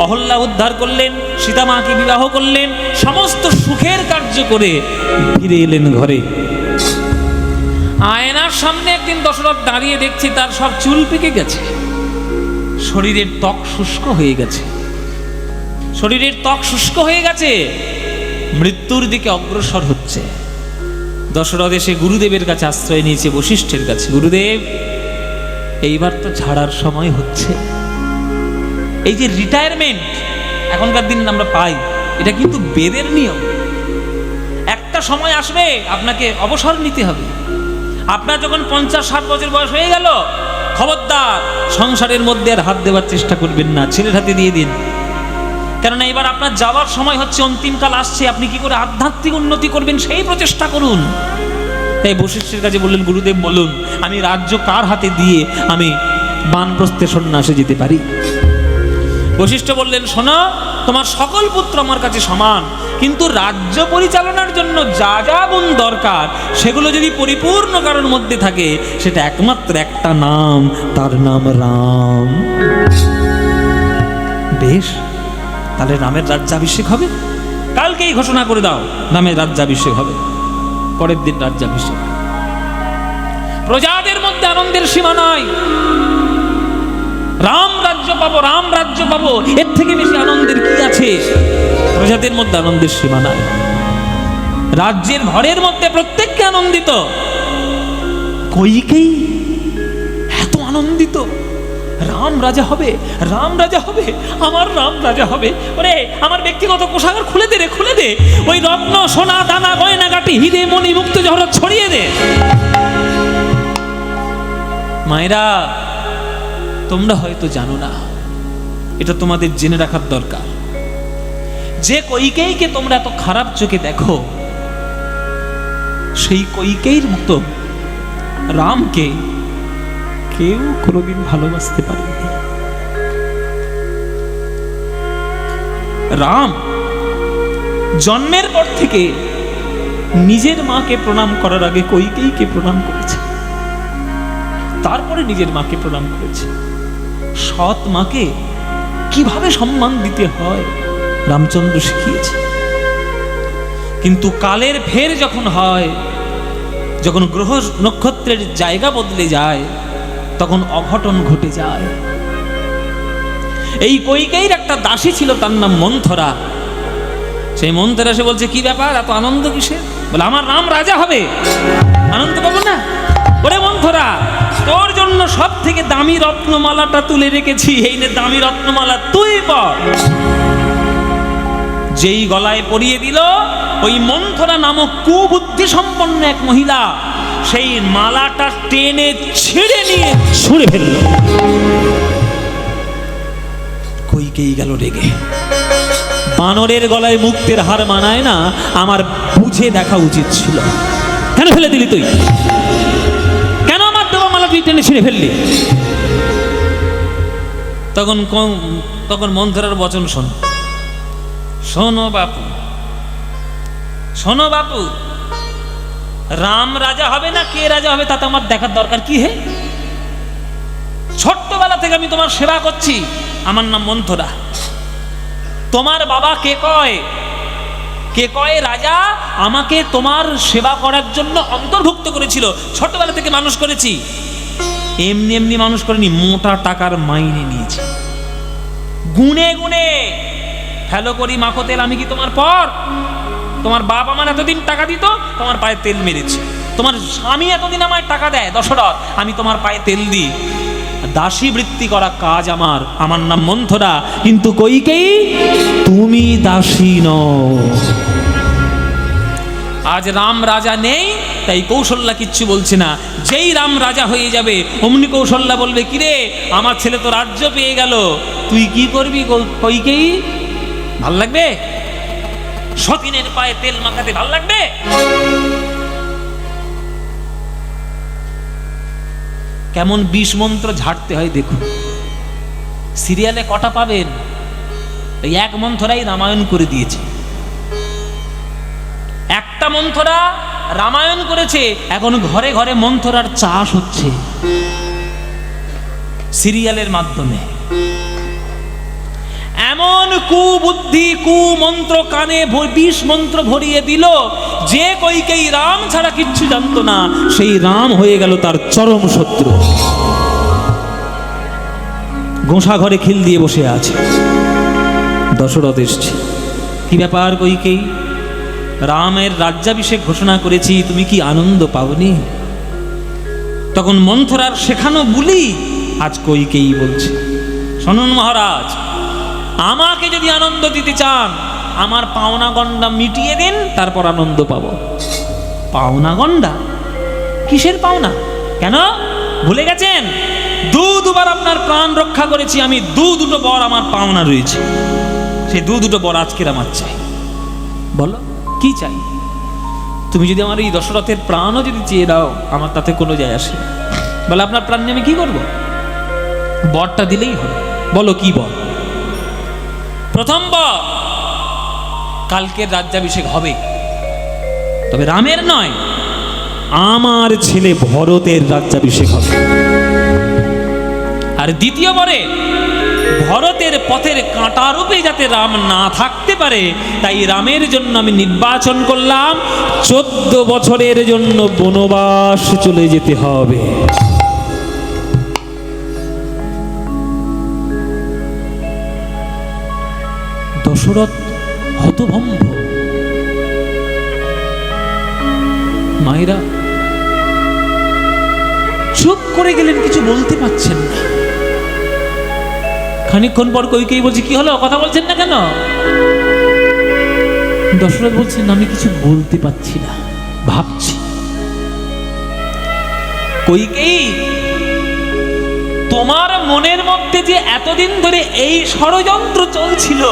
অহল্যা উদ্ধার করলেন, সীতামাকে বিবাহ করলেন, সমস্ত সুখের কার্য করে ফিরে এলেন ঘরে। আয়নার সামনে একদিন দশরথ দাঁড়িয়ে দেখছে তার সব চুল পেকে গেছে, শরীরের ত্বক শুষ্ক হয়ে গেছে, মৃত্যুর দিকে অগ্রসর হচ্ছে। দশরথ এসে গুরুদেবের কাছে আশ্রয় নিয়েছে, বশিষ্ঠের কাছে। গুরুদেব, এইবার তো ছাড়ার সময় হচ্ছে। এই যে রিটায়ারমেন্ট, এখনকার দিনে আমরা পাই, এটা কিন্তু বেদের নিয়ম। একটা সময় আসবে আপনাকে অবসর নিতে হবে। আপনার যখন 50-60 বছর বয়স হয়ে গেল, খবরদার সংসারের মধ্যে আর হাত দেওয়ার চেষ্টা করবেন না, ছেলের হাতে দিয়ে দিন। কেননা এবার আপনার যাওয়ার সময় হচ্ছে, অন্তিমকাল আসছে। আপনি কি করে আধ্যাত্মিক উন্নতি করবেন সেই প্রচেষ্টা করুন। তাই বশিষ্ঠের কাছে বললেন, গুরুদেব বলুন আমি রাজ্য কার হাতে দিয়ে আমি বানপ্রস্থে সন্ন্যাসে যেতে পারি? বশিষ্ঠ বললেন, শোনো, তোমার সকল পুত্র আমার কাছে সমান, কিন্তু রাজ্য পরিচালনার জন্য যা যা গুণ দরকার সেগুলো যদি পরিপূর্ণ কারোর মধ্যে থাকে, সেটা একমাত্র একটা নাম, তার নাম রাম। বেশ, তাহলে রামের রাজ্যাভিষেক হবে। কালকেই ঘোষণা করে দাও রামের রাজ্যাভিষেক হবে। পরের দিন রাজ্যাভিষেক। প্রজাদের মধ্যে আনন্দের সীমা নাই। রাম রাজ্য পাবো, রাম রাজ্য পাবো, এর থেকে বেশি আনন্দের কি আছে? প্রজাদের মধ্যে আনন্দের সীমা নাই। রাজ্যের ঘরের মধ্যে প্রত্যেককে আনন্দিত। কইকেই এত আনন্দিত, রাম রাজা হবে, রাম রাজা হবে, আমার রাম রাজা হবে। ওরে আমার ব্যক্তিগত কোষাগার খুলে দে রে, খুলে দে। ওই রত্ন সোনা দানা গয়না গাটি হিরে মণি মুক্ত জহরত ছড়িয়ে দে। মায়েরা, তোমরা হয়তো জানো না, এটা তোমাদের জেনে রাখার দরকার। যে কইকেইকে তোমরা এত খারাপ চোখে দেখো, সেই কইকেইর মতো রামকে কেউ কোনোদিন ভালোবাসতে পারেনি। রাম জন্মের পর থেকে নিজের মাকে প্রণাম করার আগে কইকেইকে প্রণাম করেছে, তারপরে নিজের মাকে প্রণাম করেছে। সৎ মাকে কিভাবে সম্মান দিতে হয় রামচন্দ্র শিখিয়েছে। কিন্তু কালের ফের যখন হয়, যখন গ্রহ নক্ষত্রের জায়গা বদলে যায়, তখন অঘটন ঘটে যায়। এই কইকেইর একটা দাসী ছিল, তার নাম মন্থরা। সেই মন্থরা সে বলছে, কি ব্যাপার, এত আনন্দ কিসের? বলে, আমার রাম রাজা হবে, আনন্দ পাবো না? ওরে মন্থরা, তোর জন্য সব থেকে দামি রত্নমালাটা তুলে রেখেছি, এই নে দামি রত্নমালা, তুই পর। যেই গলায় পরিয়ে দিল, ওই মন্থরা নামক কুবুদ্ধি সম্পন্ন এক মহিলা সেই মালাটা টেনে ছিঁড়ে নিয়ে ছুঁড়ে ফেলল। কইকেই গেল রেগে। বানরের গলায় মুক্তের হার মানায় না, আমার বুঝে দেখা উচিত ছিল। কেন ফেলে দিলি তুই? কেন আমার দেওয়া মালা তুই টেনে ছিঁড়ে ফেললি? তখন মন্থরার বচন শোন। শোনো বাপু, শোনো বাপু, রাম রাজা হবে না কে রাজা হবে তাতে আমার দেখার দরকার কি? হে, ছোট্টবেলা থেকে আমি তোমার সেবা করছি, আমার নাম মন্থরা। তোমার বাবা কে কয়? কে কয় রাজা? আমাকে তোমার সেবা করার জন্য অন্তর্ভুক্ত করেছিল, ছোটবেলা থেকে মানুষ করেছি। এমনি এমনি মানুষ করেনি, মোটা টাকার মাইনে নিয়েছি। গুনে গুনে ফেলো করি মাখো তেল, আমি কি তোমার পর? তোমার বাপ আমার এতদিন টাকা দিত, তোমার পায়ে তেল মেরেছে। তোমার স্বামী এতদিন আমায় টাকা দেয়, দশরথ, আমি তোমার পায়ে তেল দিই। দাসী বৃত্তি করা কাজ আমার, আমার নাম মন্থরা। কিন্তু কইকেই, তুমি দাসী নও। আজ রাম রাজা নেই, তাই কৌশল্যা কিচ্ছু বলছে না। যেই রাম রাজা হয়ে যাবে, অমনি কৌশল্যা বলবে, কিরে আমার ছেলে তো রাজ্য পেয়ে গেল, তুই কি করবি? কইকেই, ভাল লাগবে? সতীনের পায়ে তেল মাখাতে ভাল লাগবে? কেমন বিষ মন্ত্র ঝাড়তে হয় দেখুন। সিরিয়ালে কটা পাবেন? এই এক মন্থরাই রামায়ণ করে দিয়েছে। একটা মন্থরা রামায়ণ করেছে, এখন ঘরে ঘরে মন্থরার চাষ হচ্ছে সিরিয়ালের মাধ্যমে। এমন কুবুদ্ধি কুমন্ত্র কানে বিষ মন্ত্র ভরিয়ে দিল, যে কইকেই রাম ছাড়া কিচ্ছু জানতো না, সেই রাম হয়ে গেল তার চরম শত্রু। গোঁসা ঘরে খিল দিয়ে বসে আছে। দশরথ এসছে, কি ব্যাপার কইকেই? রামের রাজ্যাভিষেক ঘোষণা করেছি, তুমি কি আনন্দ পাওনি? তখন মন্থরার শেখানো বুলি আজ কইকেই বলছে, শুনুন মহারাজ, আমাকে যদি আনন্দ দিতে চান আমার পাওনা গন্ডা মিটিয়ে দিন, তারপর আনন্দ পাবো। পাওনা গন্ডা? কিসের পাওনা? কেন ভুলে গেছেন? দুবার আপনার প্রাণ রক্ষা করেছি আমি, দুটো বর আমার পাওনা রয়েছে। সেই দুটো বর আজকের আমার চাই। বলো কি চাই? তুমি যদি আমার এই দশরথের প্রাণও যদি চেয়ে দাও আমার তাতে কোনো যায় আসে না। বলে আপনার প্রাণ নিয়ে আমি কি করবো? বরটা দিলেই হবে। বলো কি বর? প্রথম বর, কালকের রাজ্যাভিষেক হবে, তবে রামের নয়, আমার ছেলে ভরতের রাজ্যাভিষেক হবে। আর দ্বিতীয় বরে, ভরতের পথের কাঁটা রূপে যাতে রাম না থাকতে পারে, তাই রামের জন্য আমি নির্বাচন করলাম 14 বছরের জন্য বনবাস চলে যেতে হবে। দশরথ হতভম্ব। মায়েরা চুপ করে গেলেন, কিছু বলতে পারছেন না। খানিকক্ষণ পর কইকেই বলছে, কি হলো, কথা বলছেন না কেন? দশরথ বলছেন, আমি কিছু বলতে পারছি না, ভাবছি। কইকেই, তোমার মনের মধ্যে যে এতদিন ধরে এই ষড়যন্ত্র চলছিল,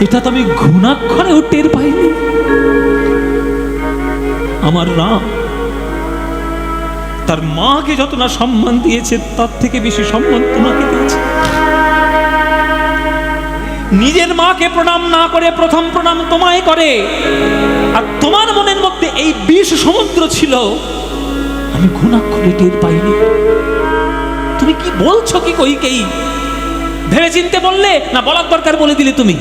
এটা তো আমি ঘুণাক্ষরেও টের পাইনি। আমার রাম তার মাকে যত না সম্মান দিয়েছে, তার থেকে বেশি সম্মান তোমাকে দিয়েছে। নিজের মাকে প্রণাম না করে প্রথম প্রণাম তোমায় করে। আর তোমার মনের মধ্যে এই বিষ সমুদ্র ছিল, আমি ঘুণাক্ষরে টের পাইনি। তুমি কি বলছো কি কইকেই? ভেবে চিনতে বললে না বলার দরকার বলে দিলে? তুমি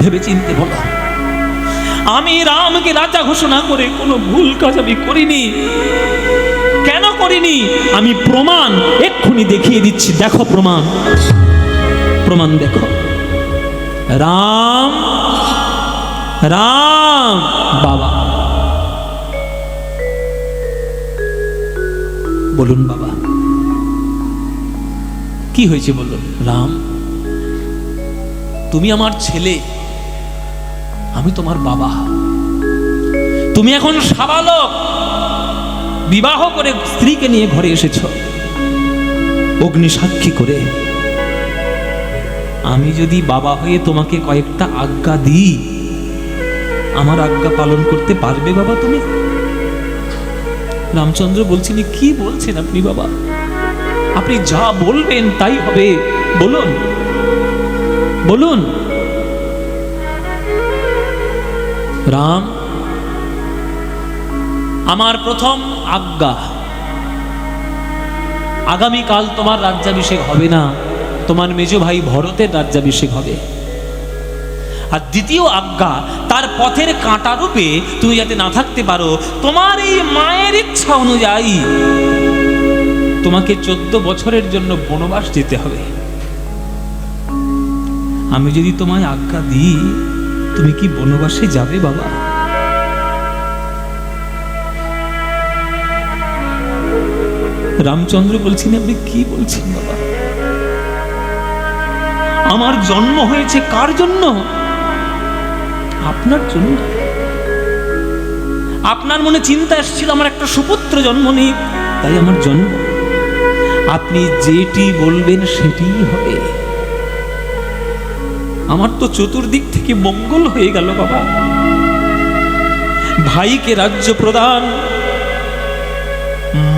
ভেবে চিনতে বলো। আমি রামকে রাজা ঘোষণা করে কোনো ভুল কাজ আমি করিনি। কেন করিনি? আমি প্রমাণ এক্ষুনি দেখিয়ে দিচ্ছি। দেখো প্রমাণ, প্রমাণ দেখো। রাম রাম বাবা, বলুন বাবা কি হয়েছে বলুন। রাম, তুমি আমার ছেলে, আমি তোমার বাবা। তুমি এখন সাবালক, বিবাহ করে স্ত্রীকে নিয়ে ঘরে এসেছ অগ্নি সাক্ষী করে। আমি যদি বাবা হয়ে তোমাকে কয়েকটা আজ্ঞা দিই, আমার আজ্ঞা পালন করতে পারবে বাবা তুমি? রামচন্দ্র বলছেন, কি বলছেন আপনি বাবা? আপনি যা বলবেন তাই হবে, বলুন বলুন। রাম, আমার প্রথম আজ্ঞা, আগামীকাল তোমার রাজ্যাভিষেক হবে না, তোমার মেজ ভাই ভরতের রাজ্যাভিষেক হবে। আর দ্বিতীয় আজ্ঞা, তার পথের কাঁটা রূপে তুমি যাতে না থাকতে পারো, তোমার এই মায়ের ইচ্ছা অনুযায়ী তোমাকে 14 বছরের জন্য বনবাস যেতে হবে। আমি যদি তোমায় আজ্ঞা দিই, তুমি কি বনবাসে যাবে বাবা? রামচন্দ্র বলছেন, আপনি কি বলছেন বাবা? আমার জন্ম হয়েছে কার জন্য? আপনার জন্য। আপনার মনে চিন্তা এসেছিল আমার একটা সুপুত্র জন্ম নেই, তাই আমার জন্ম। আপনি যেটি বলবেন সেটিই হবে। আমার তো চতুর্দিক থেকে মঙ্গল হয়ে গেল বাবা। ভাইকে রাজ্য প্রদান,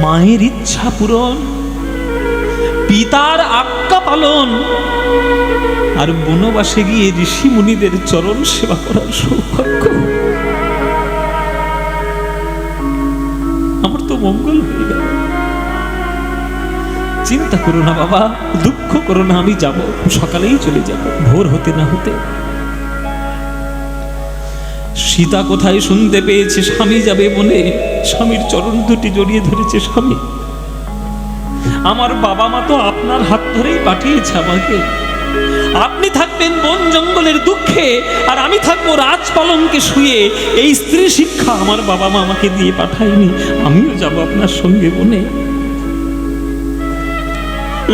মায়ের ইচ্ছা পূরণ, পিতার আজ্ঞা পালন, আর বনবাসে গিয়ে ঋষি মুনিদের চরণ সেবা করার সৌভাগ্য। আমার তো মঙ্গল হয়ে গেল। চিন্তা করো না বাবা, দুঃখ করো না, আমি যাব, সকালেই চলে যাব, ভোর হতে না হতে। সীতা কোথায় শুনতে পেয়েছে স্বামী যাবে বনে, স্বামীর চরণ দুটি জড়িয়ে ধরেছে স্বামী। আমার বাবা মা তো আপনার হাত ধরেই পাঠিয়েছে আমাকে। আপনি থাকবেন বন জঙ্গলের দুঃখে, আর আমি থাকবো রাজপালনকে শুয়ে। এই স্ত্রী শিক্ষা আমার বাবা মা আমাকে দিয়ে পাঠায়নি। আমিও যাব আপনার সঙ্গে বনে।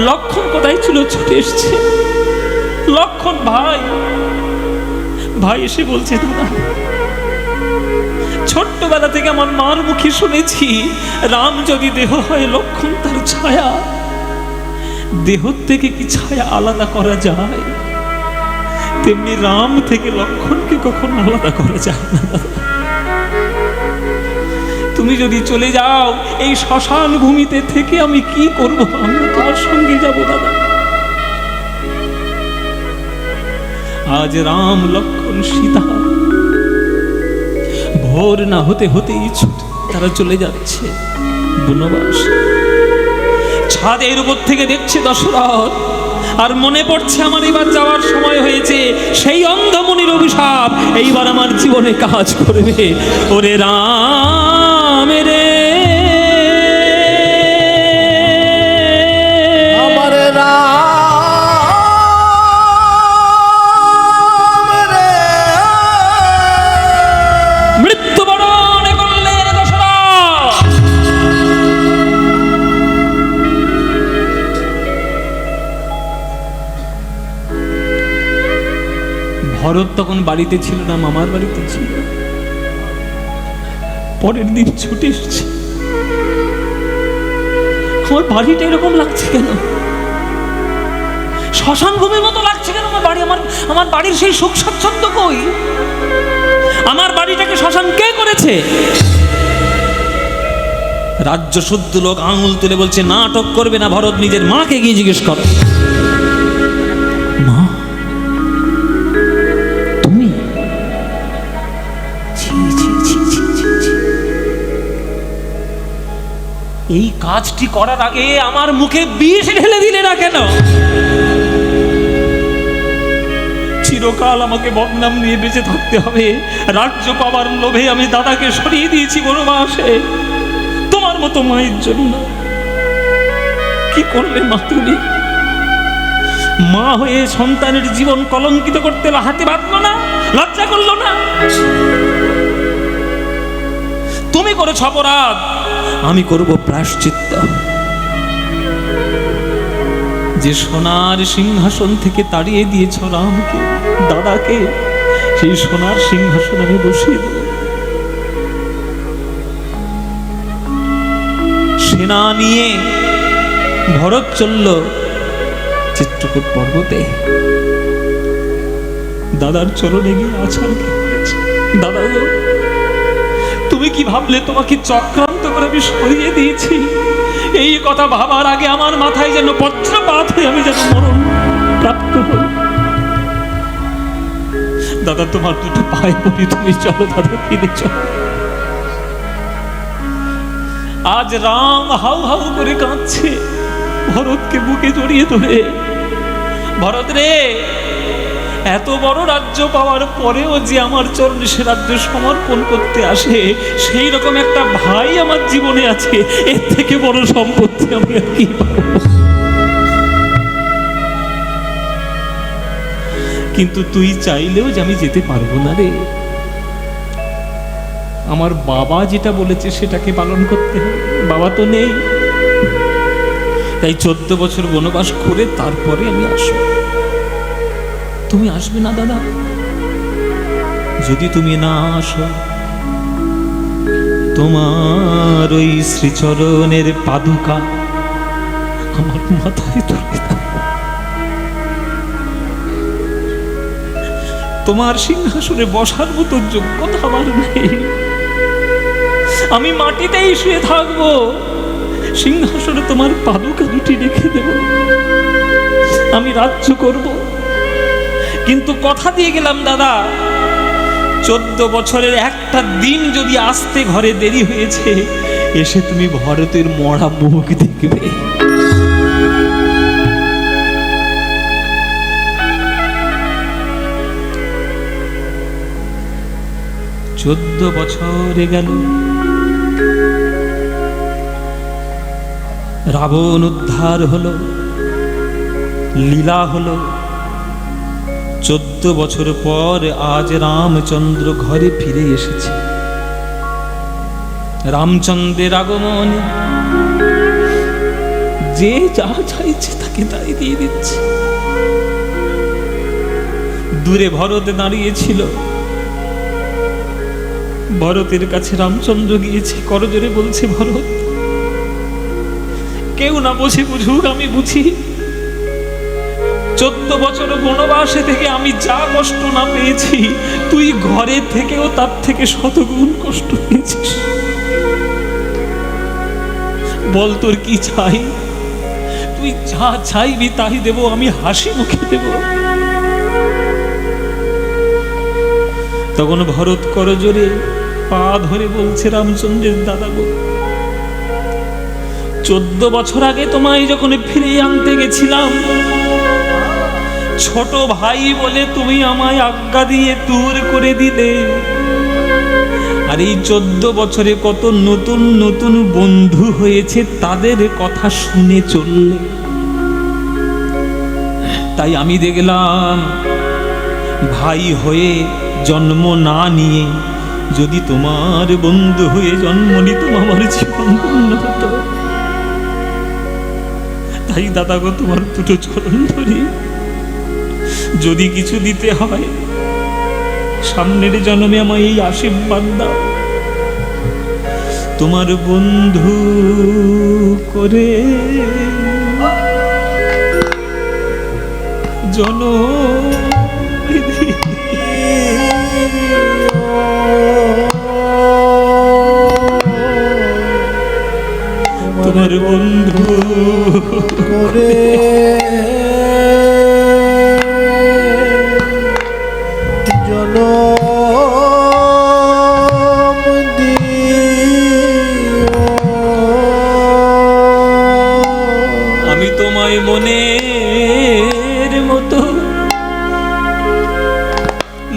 লক্ষণ কোথায় ছিল, ছুটে এসছে। লক্ষণ ভাই ভাই এসে বলছে, দাদা ছোট্টবেলা থেকে আমার মার মুখে শুনেছি, রাম যদি দেহ হয় লক্ষণ তার ছায়া। দেহ থেকে কি ছায়া আলাদা করা যায়? তেমনি রাম থেকে লক্ষণকে কখনো আলাদা করা যায় না। তুমি যদি চলে যাও এই শ্মশান ভূমিতে থেকে আমি কি করব? আমি তার সঙ্গে যাব দাদা। আজ রাম লক্ষণ সীতা ভোর না হতে হতেই তারা চলে যাচ্ছে বনবাস। ছাদের উপর থেকে দেখছে দশরথ, আর মনে পড়ছে আমার এবার যাওয়ার সময় হয়েছে। সেই অন্ধমুনির অভিশাপ এইবার আমার জীবনে কাজ করবে। ওরে রাম রে, আমার রাম রে, মৃত্যুবরণ করলেন দশরথ। ভরত তখন বাড়িতে ছিল না, মামার বাড়িতে ছিল। পরের দিন ছুটে এসেছে। আমার বাড়িটা এরকম লাগছে কেন? শ্মশান ভূমির মতো লাগছে কেন আমার বাড়ি? আমার বাড়ির সেই সুখ স্বাচ্ছন্দ্য কই? আমার বাড়িটাকে শ্মশান কে করেছে? রাজ্য শুদ্ধ লোক আঙুল তুলে বলছে, নাটক করবে না ভরত, নিজের মাকে গিয়ে জিজ্ঞেস করো। মা তুমি? এই কাজটি করার আগে আমার মুখে বিষ ঢেলে দিলে না কেন? চিরকাল আমাকে বদনাম নিয়ে বেঁচে থাকতে হবে। রাজ্য পাওয়ার লোভে আমি দাদাকে সরিয়ে দিয়েছি বনবাসে, তোমার মতো মায়ের জন্য। কি করলে মা তুমি? মা হয়ে সন্তানের জীবন কলঙ্কিত করতে হাতে বাঁধলো না? লজ্জা করলো না? তুমি করেছ অপরাধ, আমি করব প্রায়শ্চিত্ত। যে সোনার সিংহাসন থেকে তাড়িয়ে দিয়েছ রামকে, দাদাকে, সেই সোনার সিংহাসন আমি বসিয়ে দেব। সেনা নিয়ে ভরত চলল চিত্রকূট পর্বতে। দাদার চরণে গিয়ে আছাড় খেয়েছে। দাদা গো, তুমি কি ভাবলে তোমাকে চক্রান্ত করে আমি সরিয়ে দিয়েছি? এই কথা ভাবার আগে আমার মাথায় যেন বজ্রপাত হয়ে আমি যেন মরণ প্রাপ্ত হই। দাদা তোমার দুটো পায়ে পড়ি, তুমি চলো দাদা, ফিরে চলো। আজ রাম হাউ হাউ করে কাঁদছে ভরতকে বুকে জড়িয়ে ধরে। ভরত রে, এত বড় রাজ্য পাওয়ার পরেও যে আমার চরণে সে রাজ্য সমর্পণ করতে আসে, সেই রকম একটা ভাই আমার জীবনে আছে। এর থেকে বড় সম্পত্তি আমি আর কি পাবো? কিন্তু তুই চাইলেও যে আমি যেতে পারবো না রে। আমার বাবা যেটা বলেছে সেটাকে পালন করতে হবে। বাবা তো নেই, তাই 14 বছর বনবাস করে তারপরে আমি আসবো। তুমি আসবে না দাদা? যদি তুমি না আসো, তোমার ওই শ্রীচরণের পাদুকা আমার মাথায় তুলে দাও। তোমার সিংহাসনে বসার মতো যোগ্যতা আমার নেই। আমি মাটিতেই শুয়ে থাকবো, সিংহাসনে তোমার পাদুকা দুটি রেখে দেব। আমি রাজ্য করব, কিন্তু কথা দিয়ে গেলাম দাদা, 14 বছরের একটা দিন যদি আসতে ঘরে দেরি হয়েছে, এসে তুমি ভরতের মরা মুখ দেখবে। 14 বছরে গেল, রাবণ উদ্ধার হলো, লীলা হলো। 14 বছর পর আজ রামচন্দ্র ঘরে ফিরে এসেছে। রামচন্দ্রের আগমনে যে যা চাইছে তাকে তাই দিয়ে দিচ্ছে। দূরে ভরত দাঁড়িয়েছিল। ভরতের কাছে রামচন্দ্র গিয়েছে, করজোরে বলছে, ভরত, কেউ না বোঝে বুঝুক, আমি বুঝি। 14 বছর বনবাসে থেকে আমি যা কষ্ট না পেয়েছি, তুই ঘরে থেকেও তার থেকে শতগুণ কষ্ট পেয়েছিস। বল তোর কি চাই? তুই যা চাইবি তাই দেব, আমি হাসি মুখে দেব। তখন ভরত করজোরে পা ধরে বলছে, রামচন্দ্রের দাদা গো, 14 বছর আগে তোমায় যখন ফিরিয়ে আনতে গেছিলাম, ছোট ভাই বলে তুমি আমায় আজ্ঞা দিয়ে দূর করে দিলে। আর এই 14 বছরে কত নতুন নতুন বন্ধু হয়েছে, তাদের কথা শুনে চললে। তাই আমি দেখলাম, ভাই হয়ে জন্ম না নিয়ে যদি তোমার বন্ধু হয়ে জন্ম নিতাম, আমার জীবন পূর্ণ হতো। তাই দাদা গো, তোমার দুটো চরণ ধরি, যদি কিছু দিতে হয় সামনের জন্মে আমায় এই আশীর্বাদ দাও, তোমার বন্ধু করে তোমার বন্ধু করে আমি তোমায়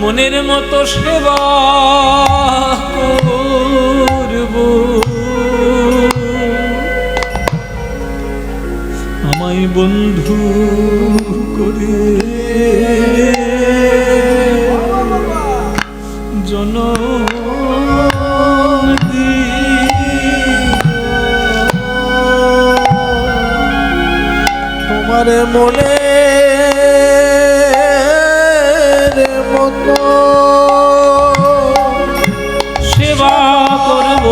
মনের মতো সেবা করব, আমায় বন্ধু করে তোমার মনের মতো সেবা করব,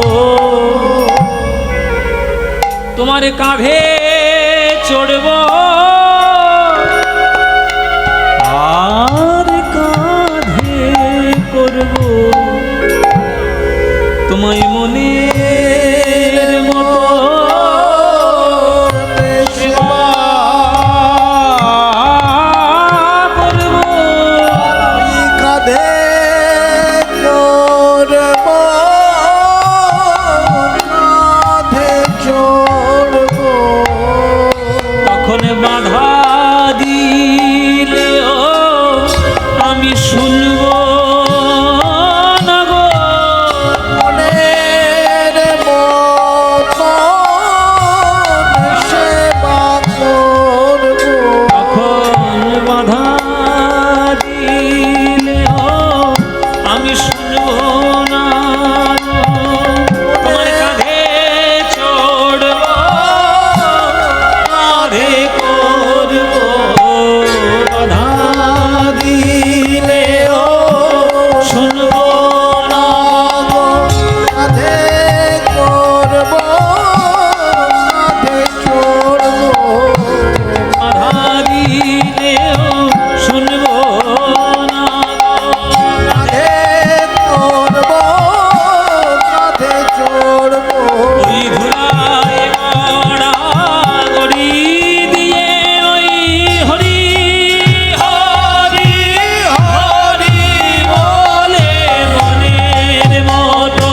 তোমার কাঁধে চড়ব, আর কাঁধে করব তোমায় মনের মতো সেবা করব। কাঁধে চড়ব, কাঁধে চড়ব, তখন বাধা দিলেও আমি শুনব না গো, মনের মতো সেবা করব। তখন বাধা দিলেও আমি শুনব না গো, তোমার কাঁধে চড়ব, কাঁধে করব, বাধা দিলেও শুনব না গো, কাঁধে করব, কাঁধে চড়ব, বাধা দিলেও শুনব না গো, কাঁধে করব, কাঁধে চড়ব। ওই ধুলায় মরা গড়ি দিয়ে ওই হরি হরি হরি বলে মনের মতো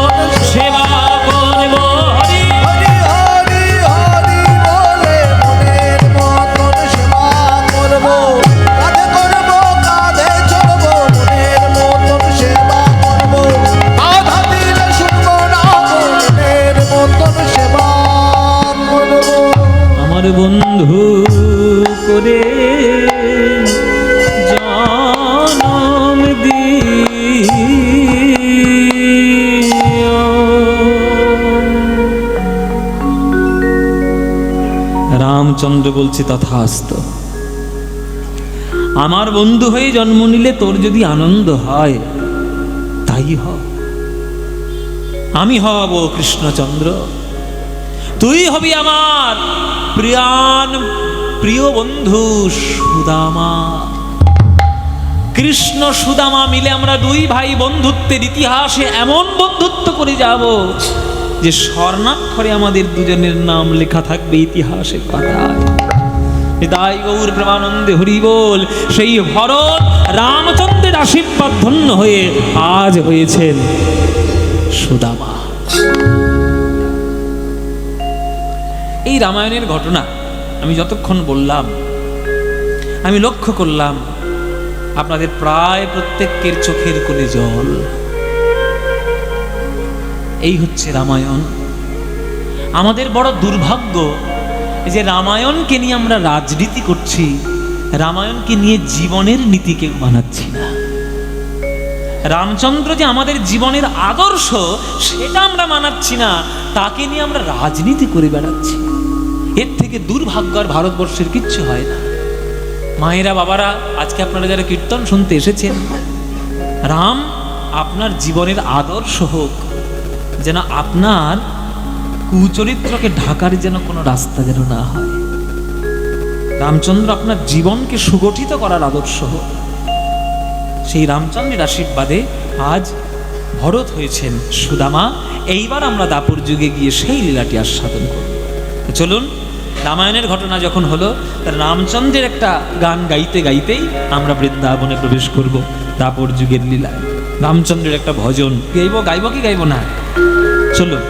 সেবা করব, হরি হরি হরি হরি বলে মনের মতন সেবা করব। কাঁধে করব, কাঁধে চড়ব, মনের মতন সেবা করব। বাধা দিলে শুনব না গো, মনের মতন সেবা করব। আমার বন্ধু করে জনম দিও। রামচন্দ্র বলছে, তথাস্তু। আমার বন্ধু হয়ে জন্ম নিলে তোর যদি আনন্দ হয় তাই হ। আমি হব কৃষ্ণচন্দ্র, তুই হবি আমার প্রিয় বন্ধু সুদামা। কৃষ্ণ সুদামা মিলে আমরা দুই ভাই বন্ধুত্বের ইতিহাসে এমন বন্ধুত্ব করে যাব যে স্বর্ণাক্ষরে আমাদের দুজনের নাম লেখা থাকবে ইতিহাসের পাতায়। হৃদয় গৌর প্রেমানন্দে হরি বল। সেই ভরত রামচন্দ্রের আশীর্বাদ ধন্য হয়ে আজ হয়েছেন সুদামা। এই রামায়ণের ঘটনা আমি যতক্ষণ বললাম, আমি লক্ষ্য করলাম আপনাদের প্রায় প্রত্যেকের চোখের কোণে জল। এই হচ্ছে রামায়ণ। আমাদের বড় দুর্ভাগ্য যে রামায়ণকে নিয়ে আমরা রাজনীতি করছি, রামায়ণকে নিয়ে জীবনের নীতি কেউ বানাচ্ছি না। রামচন্দ্র যে আমাদের জীবনের আদর্শ সেটা আমরা মানাচ্ছি না, তাকে নিয়ে আমরা রাজনীতি করে বেড়াচ্ছি। এর থেকে দুর্ভাগ্য আর ভারতবর্ষের কিচ্ছু হয় না। মায়েরা, বাবারা, আজকে আপনারা যারা কীর্তন শুনতে এসেছেন, রাম আপনার জীবনের আদর্শ হোক, যেন আপনার কুচরিত্রকে ঢাকার যেন কোনো রাস্তা যেন না হয়। রামচন্দ্র আপনার জীবনকে সুগঠিত করার আদর্শ হোক। সেই রামচন্দ্রের আশীর্বাদে আজ ভরত হয়েছেন সুদামা। এইবার আমরা দাপর যুগে গিয়ে সেই লীলাটি আস্বাদন করব। চলুন, রামায়ণের ঘটনা যখন হলো, তার রামচন্দ্রের একটা গান গাইতে গাইতেই আমরা বৃন্দাবনে প্রবেশ করব দাপর যুগের লীলায়। রামচন্দ্রের একটা ভজন গাইব কি গাইব না? চলুন,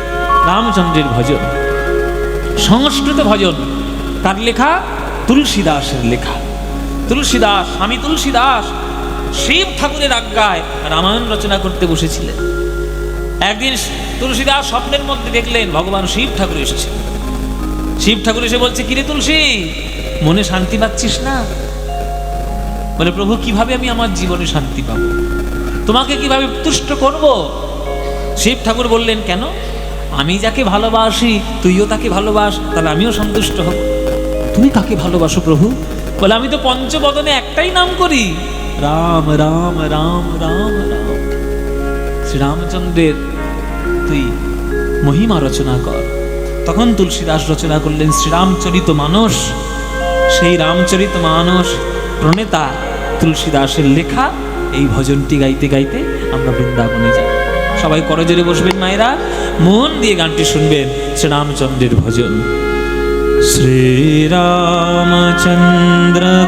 রামচন্দ্রের ভজন, সংস্কৃত ভজন। কার লেখা? তুলসীদাসের লেখা। তুলসীদাস, স্বামী তুলসীদাস শিব ঠাকুরের আজ্ঞায় রামায়ণ রচনা করতে বসেছিলেন। একদিন তুলসীদাস স্বপ্নের মধ্যে দেখলেন ভগবান শিব ঠাকুর এসেছে। শিব ঠাকুর এসে বলছে, কিরে তুলসী, মনে শান্তি পাচ্ছিস না? বলে, প্রভু, কিভাবে আমি আমার জীবনে শান্তি পাবো? তোমাকে কিভাবে তুষ্ট করব? শিব ঠাকুর বললেন, কেন? আমি যাকে ভালোবাসি তুইও তাকে ভালোবাস, তাহলে আমিও সন্তুষ্ট হব। তুমি কাকে ভালোবাসো প্রভু? বলে, আমি তো পঞ্চবদনে একটাই নাম করি, রাম রাম রাম রাম রাম। শ্রীরামচন্দ্রের তুই মহিমা রচনা কর। তখন তুলসীদাস রচনা করলেন শ্রীরামচরিত মানস। সেই রামচরিত মানস প্রণেতা তুলসীদাসের লেখা এই ভজনটি গাইতে গাইতে আমরা বৃন্দাবনে যাব। সবাই করজোরে বসবেন, মায়েরা মন দিয়ে গানটি শুনবেন। শ্রীরামচন্দ্রের ভজন। শ্রীরামচন্দ্র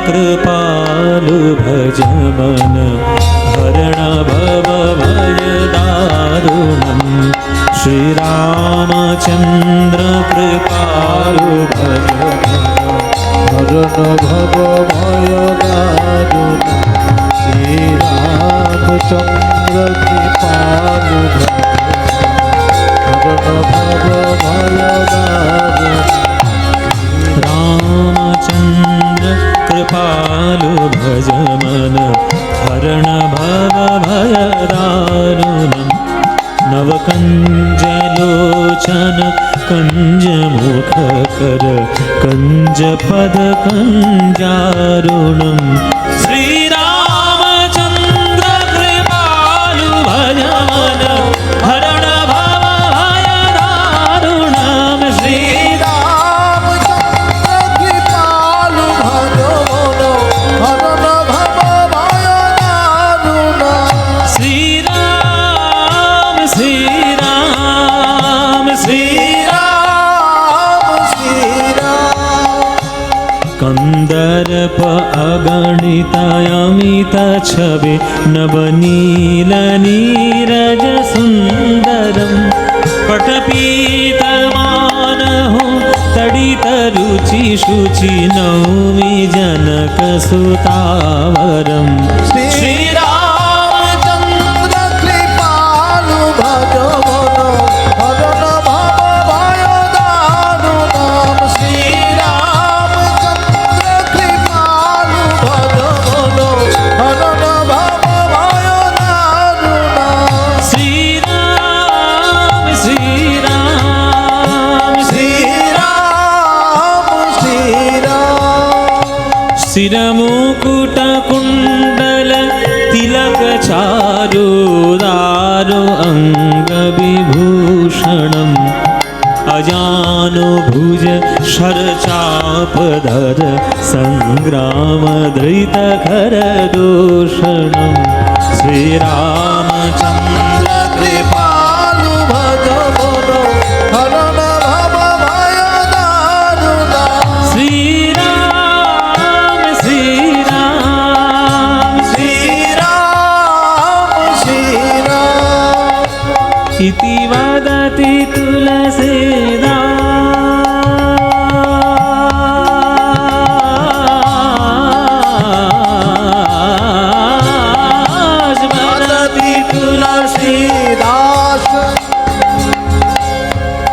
কৃপালু ভজ মন হরণ ভব ভয় দারুণম। শ্রীরামচন্দ্র কৃপালু ভজ হরণ ভব ভয় দারুণম। শ্রীরামচন্দ্র কৃপালু হরণ ভব ভয় দারুণম। रामचंद्र कृपालु भज मन हरण भव भय दारुणम। नवकंजलोचन कंज मुख कर कंज पद कंजारुणम। श्री रामचंद्र कृपालु भज मन हरण भव भय दारुणम। श्री कंदर्प अगणित अमित छवि नवनील नीरज सुंदरम। पटपीतमानहु तडित रुचि शुचि नौमि जनक सुतावरम। श्री শিরমুকুট কুণ্ডল তিলক চারুদারু অঙ্গ বিভূষণম अजानो भुज शरचापधर संग्राम धृत खर दूषणम श्रीरामचंद्र कृपालु भज बोलो हरण भव भय दारुणा श्रीराम श्रीराम श्रीराम श्रीराम इति वदति तुलसीदास।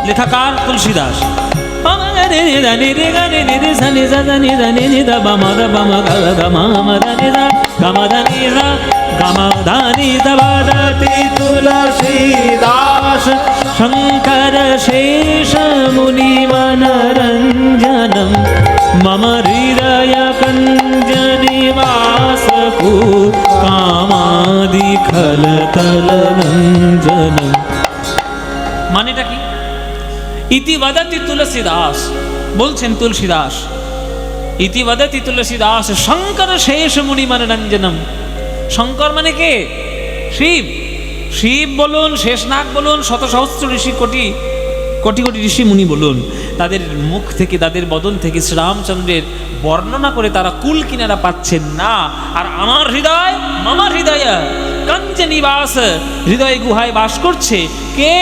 लेखाकार तुलसीदास। तुलसीदास शंकर शेष मुनि मनरंजनम मम हृदय कंज निवास को कामादि खल तल रंजनम। मानेটা কি? ইতি বদতি তুলসীদাস, বলছেন তুলসীদাস, ইতি বদতি তুলসীদাস শঙ্কর শেষ মুনি মনোরঞ্জনম। শঙ্কর মানে কে? শিব। শিব বলুন, শেষনাগ বলুন, শত সহস্র ঋষি, কোটি কোটি কোটি ঋষি মুনি বলুন, তাদের মুখ থেকে, তাদের বদন থেকে শ্রীরামচন্দ্রের বর্ণনা করে তারা কুল কিনারা পাচ্ছেন না। আর আমার হৃদয়, মামার হৃদয় কঞ্চ নিবাস, হৃদয় গুহায় বাস করছে কে?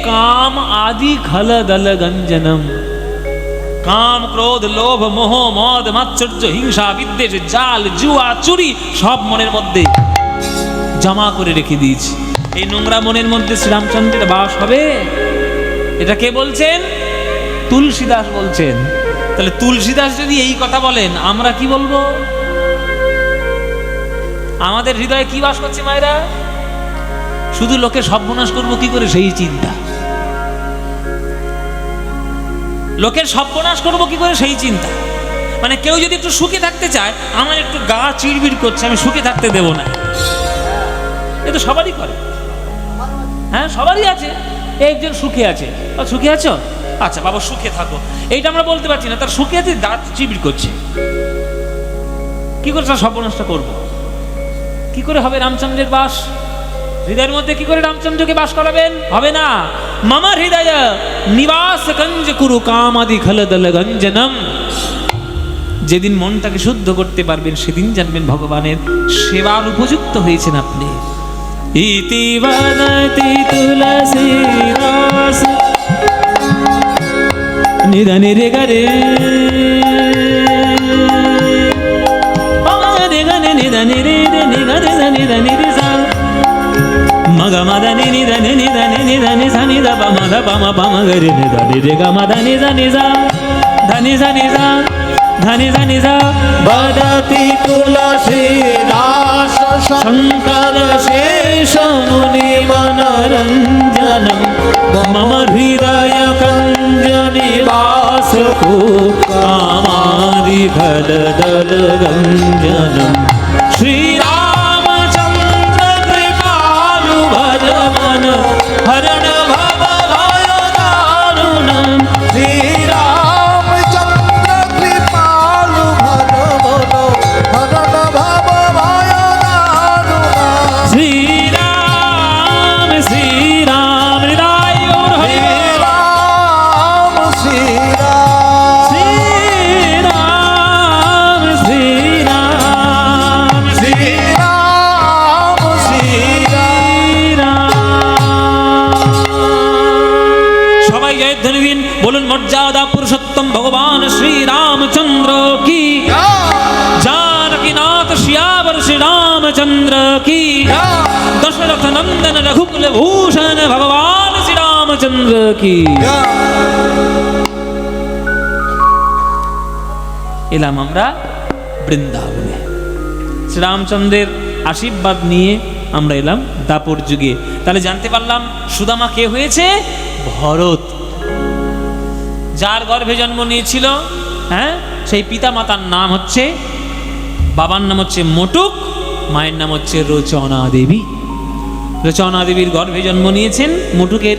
কাম আদি খল দল গঞ্জনম। কাম, ক্রোধ, লোভ, মোহ, মদ, মাৎসর্য, হিংসা, বিদ্বেষ, জাল, জুয়া, চুরি সব মনের মধ্যে জমা করে রেখে দিয়েছি। এই নোংরা মনের মধ্যে শ্রীরামচন্দ্রের বাস হবে? এটা কে বলছেন? তুলসীদাস বলছেন। তাহলে তুলসীদাস যদি এই কথা বলেন, আমরা কি বলবো? আমাদের হৃদয়ে কি বাস করছে মায়েরা? শুধু লোকে সর্বনাশ করবো কি করে সেই চিন্তা, লোকের সর্বনাশ করবো কি করে সেই চিন্তা। মানে কেউ যদি একটু সুখে থাকতে চায়, আমার একটু গা চিড়বিড় করছে, আমি সুখে থাকতে দেব না। এ তো সবারই করে, হ্যাঁ সবারই আছে। একজন সুখে আছে, সুখে আছো, আচ্ছা বাবা সুখে থাকো, এইটা আমরা বলতে পারছি না। তার সুখে আছে, দাঁত চিবিড় করছে, কি করে তার সর্বনাশটা করবো? কি করে হবে রামচন্দ্রের বাস হৃদয়ের মধ্যে? কি করে রামচন্দ্রকে বাস করাবেন? হবে না। মামা হৃদয় নিবাস গঞ্জ কুরু কামাদি খলদল গঞ্জনম। যেদিন মনটাকে শুদ্ধ করতে পারবেন, সেদিন জানবেন ভগবানের সেবার উপযুক্ত হয়েছেন আপনি। ইতি বদতি তুলসীদাস নিধনে রে গরে নিধনে রে নিধনে নিধনে রে সা মগ মদনি নিধনে নিধনে নিধনে সা নিধ পম দ পম পম গরে নিধনে রে গ মদনি জ নিজ ধনি জ নিজ ধনি জ নিজ বদতি তুলসীদাস শঙ্কর শেষ মুনি মনোরঞ্জনম মম হৃদয় কঞ্জ নিবাস কো কামাদি খল দল গঞ্জনম। শ্রীরামচন্দ্র কৃপালু ভজ মন হরণ ভব ভয় দারুণম। শ্রীরামচন্দ্র কৃপালু ভজ বলো হরণ ভব ভয় দারুণা। শ্রীরাম শ্রীরাম হৃদয় গৌর হরি শ্রীরাম শ্রীরাম শ্রীরাম শ্রীরাম শ্রীরাম শ্রীরাম। সবাই জয়ধ্বনি দিন, বলুন মর্যাদা পুরুষোত্তম ভগবান শ্রী রামচন্দ্র কি, जानकीनाथ श्यावर श्री रामचंद्र की, दशरथ नंदन रघुकुल भूषण भगवान श्री रामचंद्र की। এলাম আমরা বৃন্দাবনে, শ্রীরামচন্দ্রের আশীর্বাদ নিয়ে আমরা এলাম দাপর যুগে। তাহলে জানতে পারলাম সুদামা কে হয়েছে? ভরত। যার গর্ভে জন্ম নিয়েছিল, হ্যাঁ, সেই পিতা মাতার নাম হচ্ছে বাবার নাম হচ্ছে মটুক, মায়ের নাম হচ্ছে রচনা দেবী। রচনা দেবীর গর্ভে জন্ম নিয়েছেন, মটুকের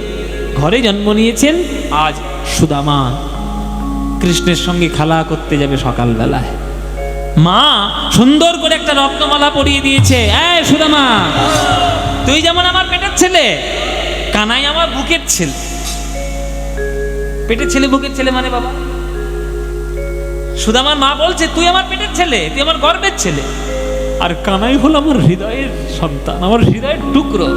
ঘরে জন্ম নিয়েছেন। আজ সুদামা কৃষ্ণের সঙ্গে খেলা করতে যাবে সকালবেলায়। মা সুন্দর করে একটা রত্নমালা পরিয়ে দিয়েছে। এই সুদামা, তুই যেমন আমার পেটের ছেলে, কানাই আমার বুকের ছেলে। পেটের ছেলে বুকের ছেলে মানে বাবা, সুদামার মা বলছে তুই আমার পেটের ছেলে, তুই আমার গর্বের ছেলে, আর কানাই হলো আমার হৃদয়ের সন্তান, আমার হৃদয়ের টুকরো।